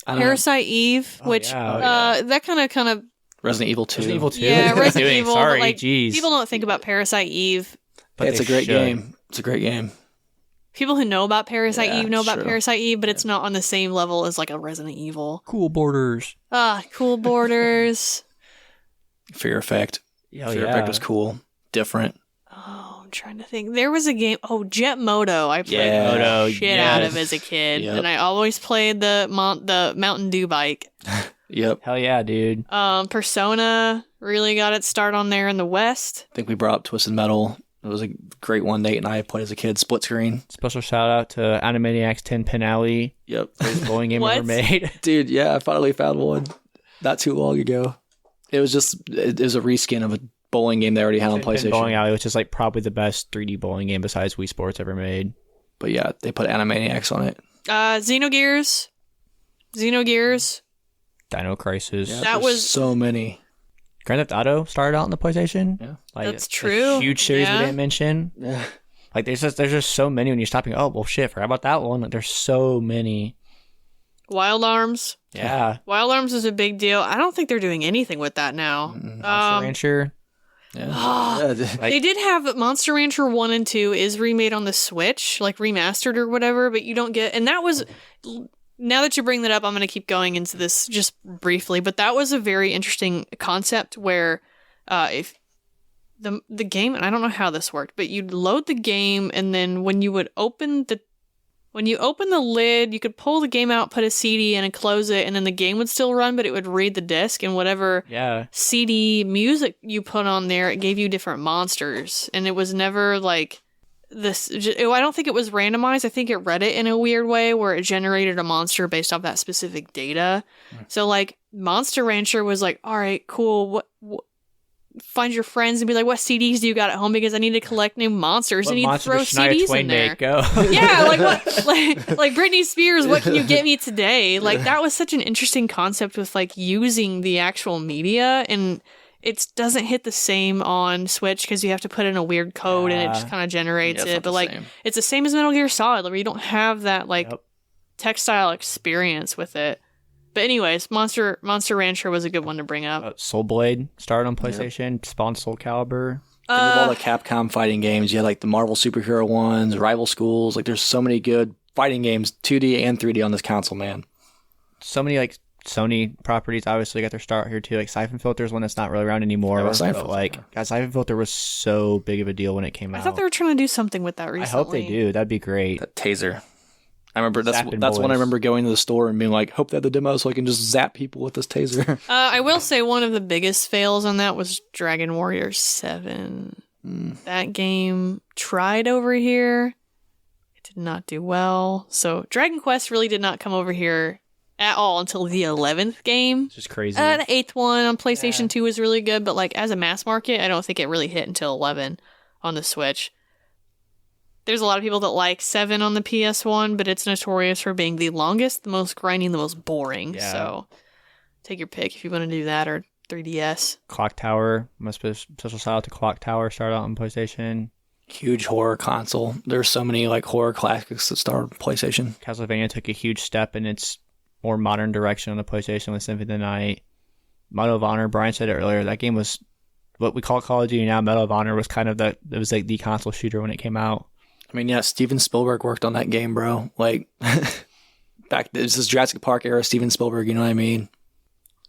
Parasite Eve, which that kind of Resident Evil 2. Resident Evil 2. Yeah, Resident Evil. Sorry, but, like, jeez. people don't think about Parasite Eve. But it's a great game. It's a great game. People who know about Parasite Eve know about true. Parasite Eve, but it's not on the same level as like a Resident Evil. Cool Borders. Cool Borders. Fear Effect. Oh, Fear Effect was cool. Different. Oh, I'm trying to think. There was a game. Oh, Jet Moto. I played Yeah. the shit out of as a kid, Yep. and I always played the Mountain Dew bike. Yep. Hell yeah, dude. Persona really got its start on there in the West. I think we brought up Twisted Metal. It was a great one. Nate and I played as a kid. Split screen. Special shout out to Animaniacs 10 Pin Alley. Yep. Greatest bowling game What? ever made. Dude, yeah, I finally found one not too long ago. It was it was a reskin of a bowling game they already had on 10 Pin PlayStation. Bowling Alley, which is like probably the best 3D bowling game besides Wii Sports ever made. But yeah, they put Animaniacs on it. Xenogears. Dino Crisis. Yeah, That there's was- so many. Grand Theft Auto started out on the PlayStation. Yeah. Like, That's a true. huge series Yeah. we didn't mention. Yeah. Like there's just so many when you're stopping. Oh well, shit, forgot about that one. Like, there's so many. Wild Arms. Yeah. Wild Arms is a big deal. I don't think they're doing anything with that now. Monster Rancher. Yeah. They did have Monster Rancher 1 and 2 is remade on the Switch, like remastered or whatever, but you don't get... And that was... Now that you bring that up, I'm going to keep going into this just briefly, but that was a very interesting concept where if the game, and I don't know how this worked, but you'd load the game, and then when you would open the lid, you could pull the game out, put a CD in, and close it, and then the game would still run, but it would read the disc, and whatever CD music you put on there, it gave you different monsters, and it was never like this. I don't think it was randomized. I think it read it in a weird way where it generated a monster based off that specific data. So like Monster Rancher was like, all right, cool. What find your friends and be like, what CDs do you got at home? Because I need to collect new monsters. What I need to monster throw does Shania CDs Twain in there. make? Go. Yeah, like what, like Britney Spears. What can you get me today? Like that was such an interesting concept with like using the actual media, and it doesn't hit the same on Switch because you have to put in a weird code and it just kind of generates it. But like it's the same as Metal Gear Solid, where you don't have that like textile experience with it. But anyways, Monster Rancher was a good one to bring up. Soul Blade started on PlayStation. Spawn Soul Calibur. Think of all the Capcom fighting games. You had like the Marvel superhero ones, Rival Schools. Like there's so many good fighting games, 2D and 3D on this console, man. So many like Sony properties obviously got their start here too. Like Siphon Filter is one that's not really around anymore. Yeah, Siphon but Filter, like God, Siphon Filter was so big of a deal when it came out. I thought they were trying to do something with that recently. I hope they do. That'd be great. That taser. I remember that's Zapping when I boys. remember going to the store and being like, hope they have the demo so I can just zap people with this taser. I will say one of the biggest fails on that was Dragon Warrior 7. That game tried over here. It did not do well. So Dragon Quest really did not come over here at all until the 11th game. It's just crazy. The 8th one on PlayStation 2 was really good, but like as a mass market, I don't think it really hit until 11 on the Switch. There's a lot of people that like 7 on the PS1, but it's notorious for being the longest, the most grinding, the most boring. Yeah. So take your pick if you want to do that, or 3DS. Clock Tower. Must be a special shout out to Clock Tower. Started out on PlayStation. Huge horror console. There's so many like horror classics that started on PlayStation. Castlevania took a huge step in its more modern direction on the PlayStation with Symphony of the Night. Medal of Honor, Brian said it earlier, that game was what we call Call of Duty now. Medal of Honor was kind of it was like the console shooter when it came out. I mean, yeah, Steven Spielberg worked on that game, bro. Like, this is Jurassic Park era Steven Spielberg, you know what I mean?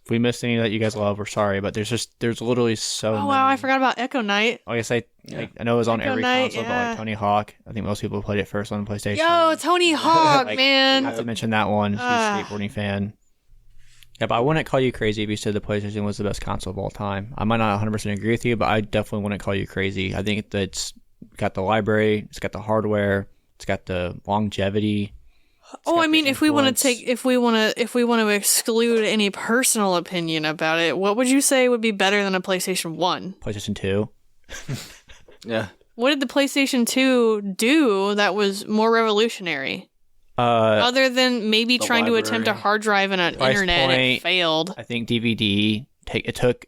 If we missed any that you guys love, we're sorry, but there's literally so many. Wow, I forgot about Echo Knight. Like I say, I know it was on Echo every Knight, console, but like Tony Hawk, I think most people played it first on PlayStation. Yo, Tony Hawk, Like, man. I have to mention that one. Huge skateboarding fan. Yeah, but I wouldn't call you crazy if you said the PlayStation was the best console of all time. I might not 100% agree with you, but I definitely wouldn't call you crazy. I think that it's got the library, it's got the hardware, it's got the longevity. Oh, I mean, if we want to exclude any personal opinion about it, what would you say would be better than a PlayStation 1? PlayStation 2. Yeah. What did the PlayStation 2 do that was more revolutionary? Other than maybe The trying to attempt a library. hard drive and an Price internet, it point. failed. I think DVD, it took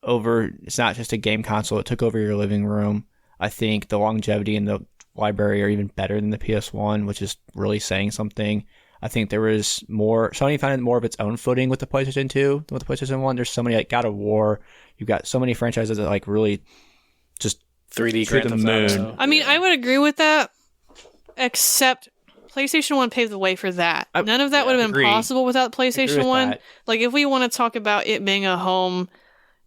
over, it's not just a game console, it took over your living room. I think the longevity and the library are even better than the PS1, which is really saying something. I think there was more, Sony found more of its own footing with the PlayStation 2 than with the PlayStation 1. There's so many, like God of War, you've got so many franchises that like really just 3D to Grand the Theft moon. Auto. I mean, I would agree with that, except PlayStation 1 paved the way for that. None of that would have been agree. possible without PlayStation with 1. that. Like, if we want to talk about it being a home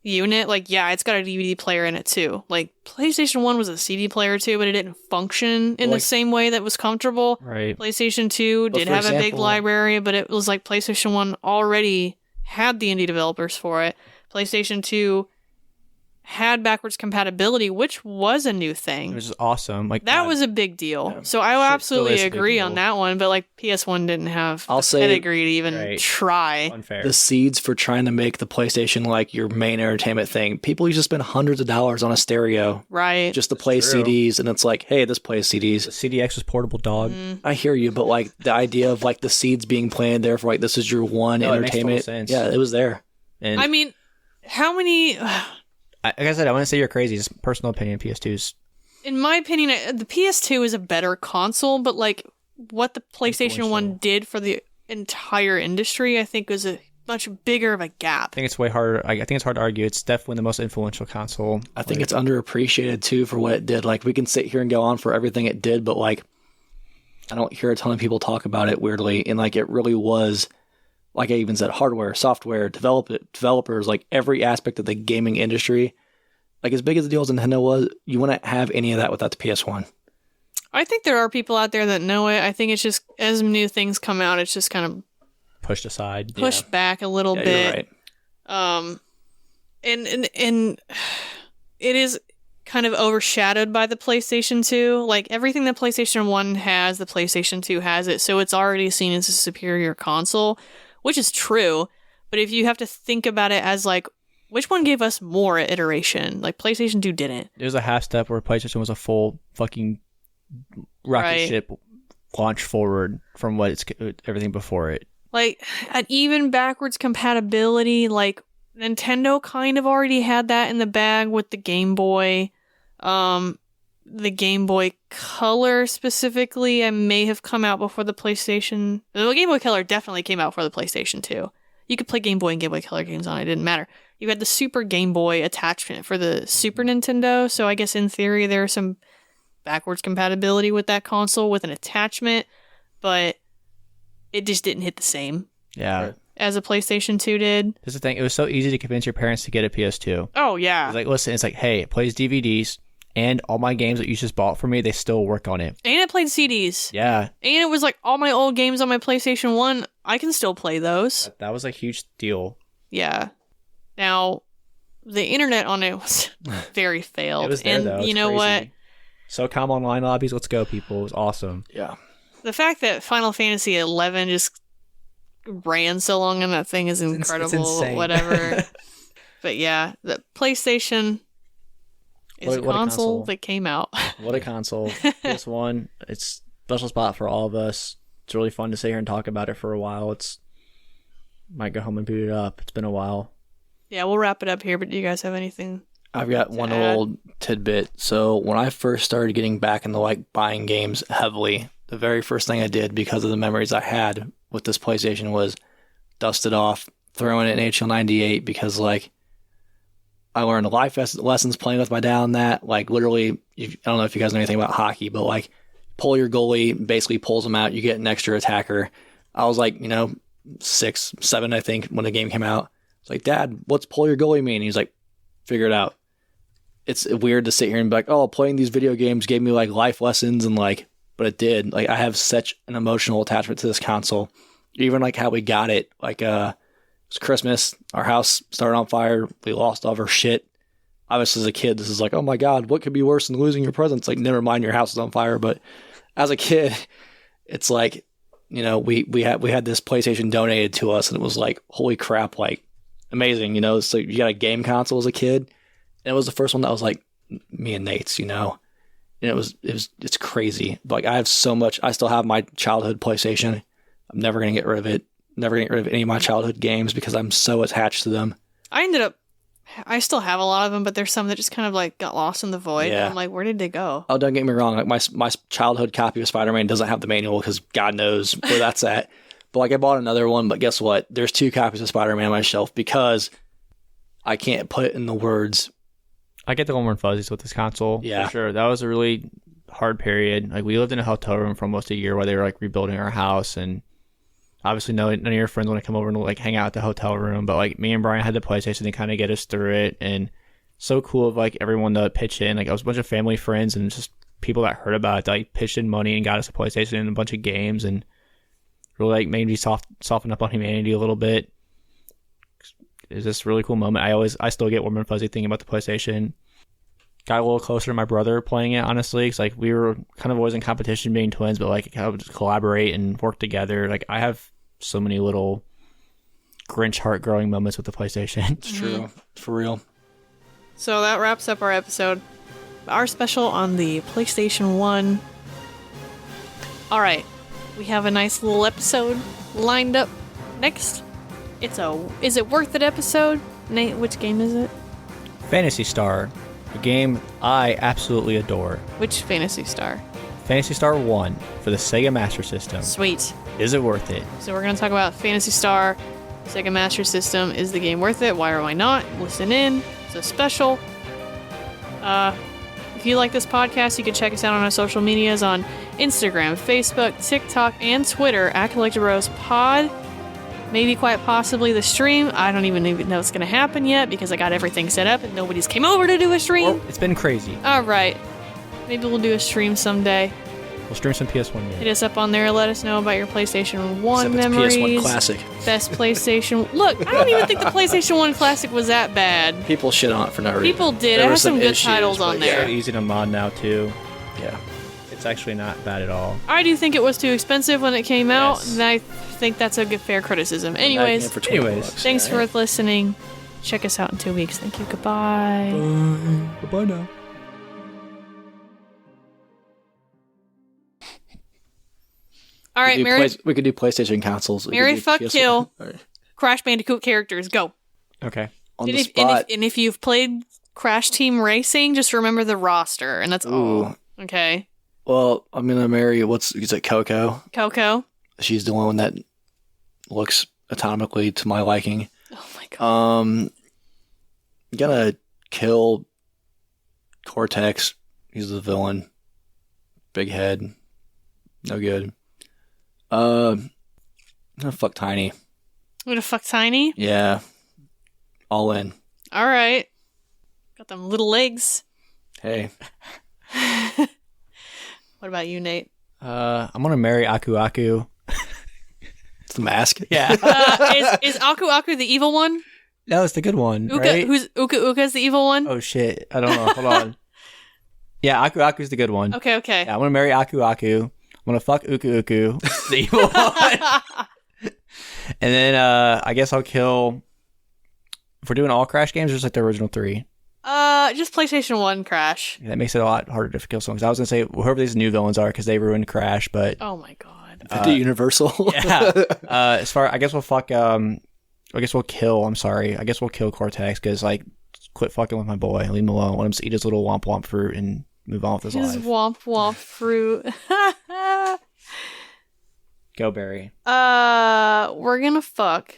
unit, like, yeah, it's got a DVD player in it too. Like, PlayStation 1 was a CD player too, but it didn't function in the same way that was comfortable. Right. PlayStation 2 But did for have a big example- library, but it was like PlayStation 1 already had the indie developers for it. PlayStation 2 had backwards compatibility, which was a new thing. It was just awesome. Like That was a big deal. Yeah. So I Shit absolutely still is a big agree deal. on that one, but like PS1 didn't have I'll the say- pedigree to even Right. try. unfair. The seeds for trying to make the PlayStation like your main entertainment thing. People used to spend hundreds of dollars on a stereo Right. just to play True. CDs, and it's like, hey, this plays The CDs. CDX was portable, dog. I hear you, but like the idea of like the seeds being planted there for like this is your one No, it makes total entertainment. sense. Yeah, it was there. And I mean, how many... like I said, I wouldn't say you're crazy. Just personal opinion. PS2's In my opinion, the PS2 is a better console, but like what the PlayStation 1 did for the entire industry, I think was a much bigger of a gap. I think it's way harder. I think it's hard to argue. It's definitely the most influential console. I think it's underappreciated too for what it did. Like we can sit here and go on for everything it did, but like I don't hear a ton of people talk about it weirdly. And like it really was, like I even said, hardware, software, developers, like every aspect of the gaming industry. Like as big as the deal as Nintendo was, you wouldn't have any of that without the PS1. I think there are people out there that know it. I think it's just as new things come out, it's just kind of Pushed aside. pushed back a little Yeah, bit. you're right. And it is kind of overshadowed by the PlayStation 2. Like everything the PlayStation 1 has, the PlayStation 2 has it, so it's already seen as a superior console, which is true. But if you have to think about it as like, which one gave us more iteration? Like PlayStation 2 didn't. There's a half step where PlayStation was a full fucking rocket Right. ship launch forward from what it's everything before it. Like at even backwards compatibility, like Nintendo kind of already had that in the bag with the Game Boy. The Game Boy Color specifically, I may have come out before the PlayStation. The Game Boy Color definitely came out before the PlayStation 2. You could play Game Boy and Game Boy Color games on it, didn't matter. You had the Super Game Boy attachment for the Super Nintendo, so I guess in theory there's some backwards compatibility with that console with an attachment, but it just didn't hit the same Yeah. Right. as a PlayStation 2 did. That's the thing. It was so easy to convince your parents to get a PS2. Oh, It's yeah. like, listen, it's like, hey, it plays DVDs and all my games that you just bought for me, they still work on it. And it played CDs. Yeah. And it was like all my old games on my PlayStation 1, I can still play those. That was a huge deal. Yeah. Now, the internet on it was very failed. It was there, and though. It's you know crazy. what? SOCOM online lobbies, let's go, people. It was awesome. Yeah. The fact that Final Fantasy 11 just ran so long on that thing is incredible. insane. Whatever. But yeah, the PlayStation is a console that came out. What a console. PS1, it's a special spot for all of us. It's really fun to sit here and talk about it for a while. Might go home and boot it up. It's been a while. Yeah, we'll wrap it up here, but do you guys have anything? I've got one little tidbit. So when I first started getting back into like buying games heavily, the very first thing I did because of the memories I had with this PlayStation was dust it off, throw in an HL 98 because like I learned life lessons playing with my dad on that. Like literally, I don't know if you guys know anything about hockey, but like pull your goalie, basically pulls him out, you get an extra attacker. I was like, 6, 7, I think, when the game came out. It's like, Dad, what's pull your goalie mean? He's like, figure it out. It's weird to sit here and be like, oh, playing these video games gave me like life lessons and like, but it did. Like I have such an emotional attachment to this console. Even like how we got it. Like it was Christmas, our house started on fire, we lost all of our shit. Obviously as a kid, this is like, oh my God, what could be worse than losing your presents? Like never mind your house is on fire. But as a kid, it's like, we had this PlayStation donated to us and it was like, holy crap, like amazing, so you got a game console as a kid. And it was the first one that was like me and Nate's, and it's crazy. Like I have so much, I still have my childhood PlayStation. I'm never going to get rid of it. Never going to get rid of any of my childhood games because I'm so attached to them. I still have a lot of them, but there's some that just kind of like got lost in the void. Yeah. I'm like, where did they go? Oh, don't get me wrong. Like my childhood copy of Spider-Man doesn't have the manual because God knows where that's at. But like I bought another one, but guess what? There's 2 copies of Spider-Man on my shelf because I can't put it in the words. I get the warm and fuzzies with this console. Yeah. For sure. That was a really hard period. Like we lived in a hotel room for almost a year while they were like rebuilding our house, and obviously none of your friends want to come over and like hang out at the hotel room, but like me and Brian had the PlayStation to kind of get us through it, and so cool of like everyone to pitch in. Like I was a bunch of family friends and just people that heard about it that like pitched in money and got us a PlayStation and a bunch of games, and really like made me soften up on humanity a little bit. It's just a really cool moment. I still get warm and fuzzy thinking about the PlayStation. Got a little closer to my brother playing it, honestly, because like we were kind of always in competition being twins, but like how to just collaborate and work together. Like I have so many little Grinch heart growing moments with the PlayStation. It's true. For real. So that wraps up our episode. Our special on the PlayStation 1. Alright. We have a nice little episode lined up next. Is it worth it episode? Nate, which game is it? Phantasy Star. A game I absolutely adore. Which Phantasy Star? Phantasy Star 1 for the Sega Master System. Sweet. Is it worth it? So we're going to talk about Phantasy Star, Sega Master System. Is the game worth it? Why or why not? Listen in. It's a special. If you like this podcast, you can check us out on our social medias on Instagram, Facebook, TikTok, and Twitter at Collecti-Bros Pod. Maybe quite possibly the stream. I don't even know it's going to happen yet because I got everything set up and nobody's came over to do a stream. It's been crazy. All right. Maybe we'll do a stream someday. We'll stream some PS1 games. Hit us up on there. Let us know about your PlayStation 1 memories. PS1 Classic. Best PlayStation. Look, I don't even think the PlayStation 1 Classic was that bad. People shit on it for no reason. People did. It has some good titles on there. It's so easy to mod now, too. Yeah. It's actually not bad at all. I do think it was too expensive when it came out, and I think that's a good, fair criticism. Anyways, thanks for listening. Check us out in 2 weeks. Thank you. Goodbye. Bye. Bye now. All right, Mary. We could do PlayStation consoles. Marry, fuck, kill. Right. Crash Bandicoot characters. Go. Okay. On the spot. And if you've played Crash Team Racing, just remember the roster, and that's all. Okay. Well, I'm gonna marry. Is it Coco? Coco. She's the one that looks atomically to my liking. Oh my god. I'm gonna kill Cortex. He's the villain. Big head. No good. I'm gonna fuck Tiny. You gonna fuck Tiny? Yeah. All in. All right. Got them little legs. Hey. What about you, Nate? I'm gonna marry Aku Aku. It's the mask. Yeah. Is Aku Aku the evil one? No, it's the good one. Uka, right? Who's Uka's the evil one? Oh shit! I don't know. Hold on. Yeah, Aku Aku's the good one. Okay. Yeah, I'm gonna marry Aku Aku. I'm gonna fuck Uku, the evil one. And then I guess I'll kill. If we're doing all Crash games, just like the original 3. Just PlayStation 1 Crash. That makes it a lot harder to kill someone. 'Cause I was gonna say whoever these new villains are because they ruined Crash, but Oh my god. The Universal. yeah. As far, I guess we'll fuck. I guess we'll kill. I'm sorry. I guess we'll kill Cortex because like, quit fucking with my boy. Leave him alone. Let him eat his little womp womp fruit and move on with his His life. womp womp fruit. Go Barry. We're gonna fuck.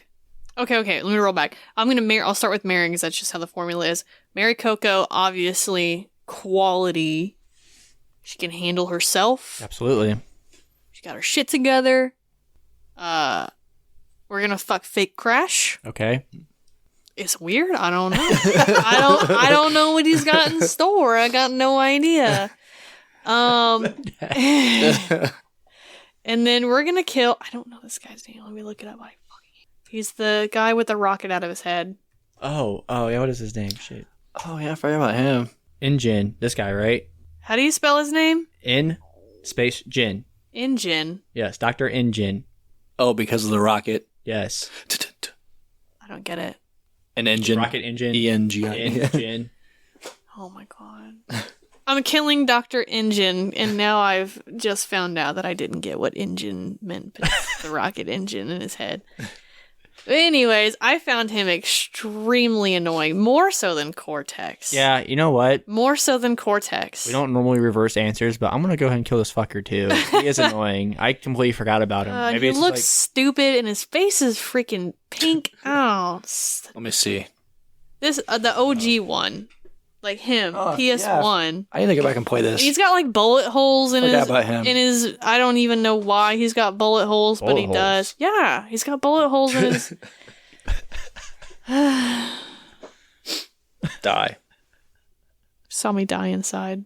Okay, let me roll back. I'll start with marrying because that's just how the formula is. Marry Coco, obviously, quality. She can handle herself. Absolutely. She got her shit together. We're gonna fuck fake Crash. Okay. It's weird. I don't know. I don't know what he's got in store. I got no idea. And then we're gonna kill. I don't know this guy's name. Let me look it up. He's the guy with the rocket out of his head. Oh yeah. What is his name? Shit. Oh yeah, I forgot about him. Injin. This guy, right? How do you spell his name? In space Jin. Injin. Yes, Dr. Injin. Oh, because of the rocket. Yes. I don't get it. An engine. Rocket engine. ENGI. Injin. Oh my god. I'm killing Dr. Engine, and now I've just found out that I didn't get what engine meant, but it's the rocket engine in his head. But anyways, I found him extremely annoying, more so than Cortex. Yeah, you know what? More so than Cortex. We don't normally reverse answers, but I'm gonna go ahead and kill this fucker too. He is annoying. I completely forgot about him. He it's looks like, stupid, and his face is freaking pink. Oh, Let me see. this the OG one, like him, Oh, PS1. I need to go back and play this. He's got like bullet holes in Forgot his about him. in his. I don't even know why he's got bullet holes, but Bullet he holes. does. Yeah, he's got bullet holes in his. Die. Saw me die inside.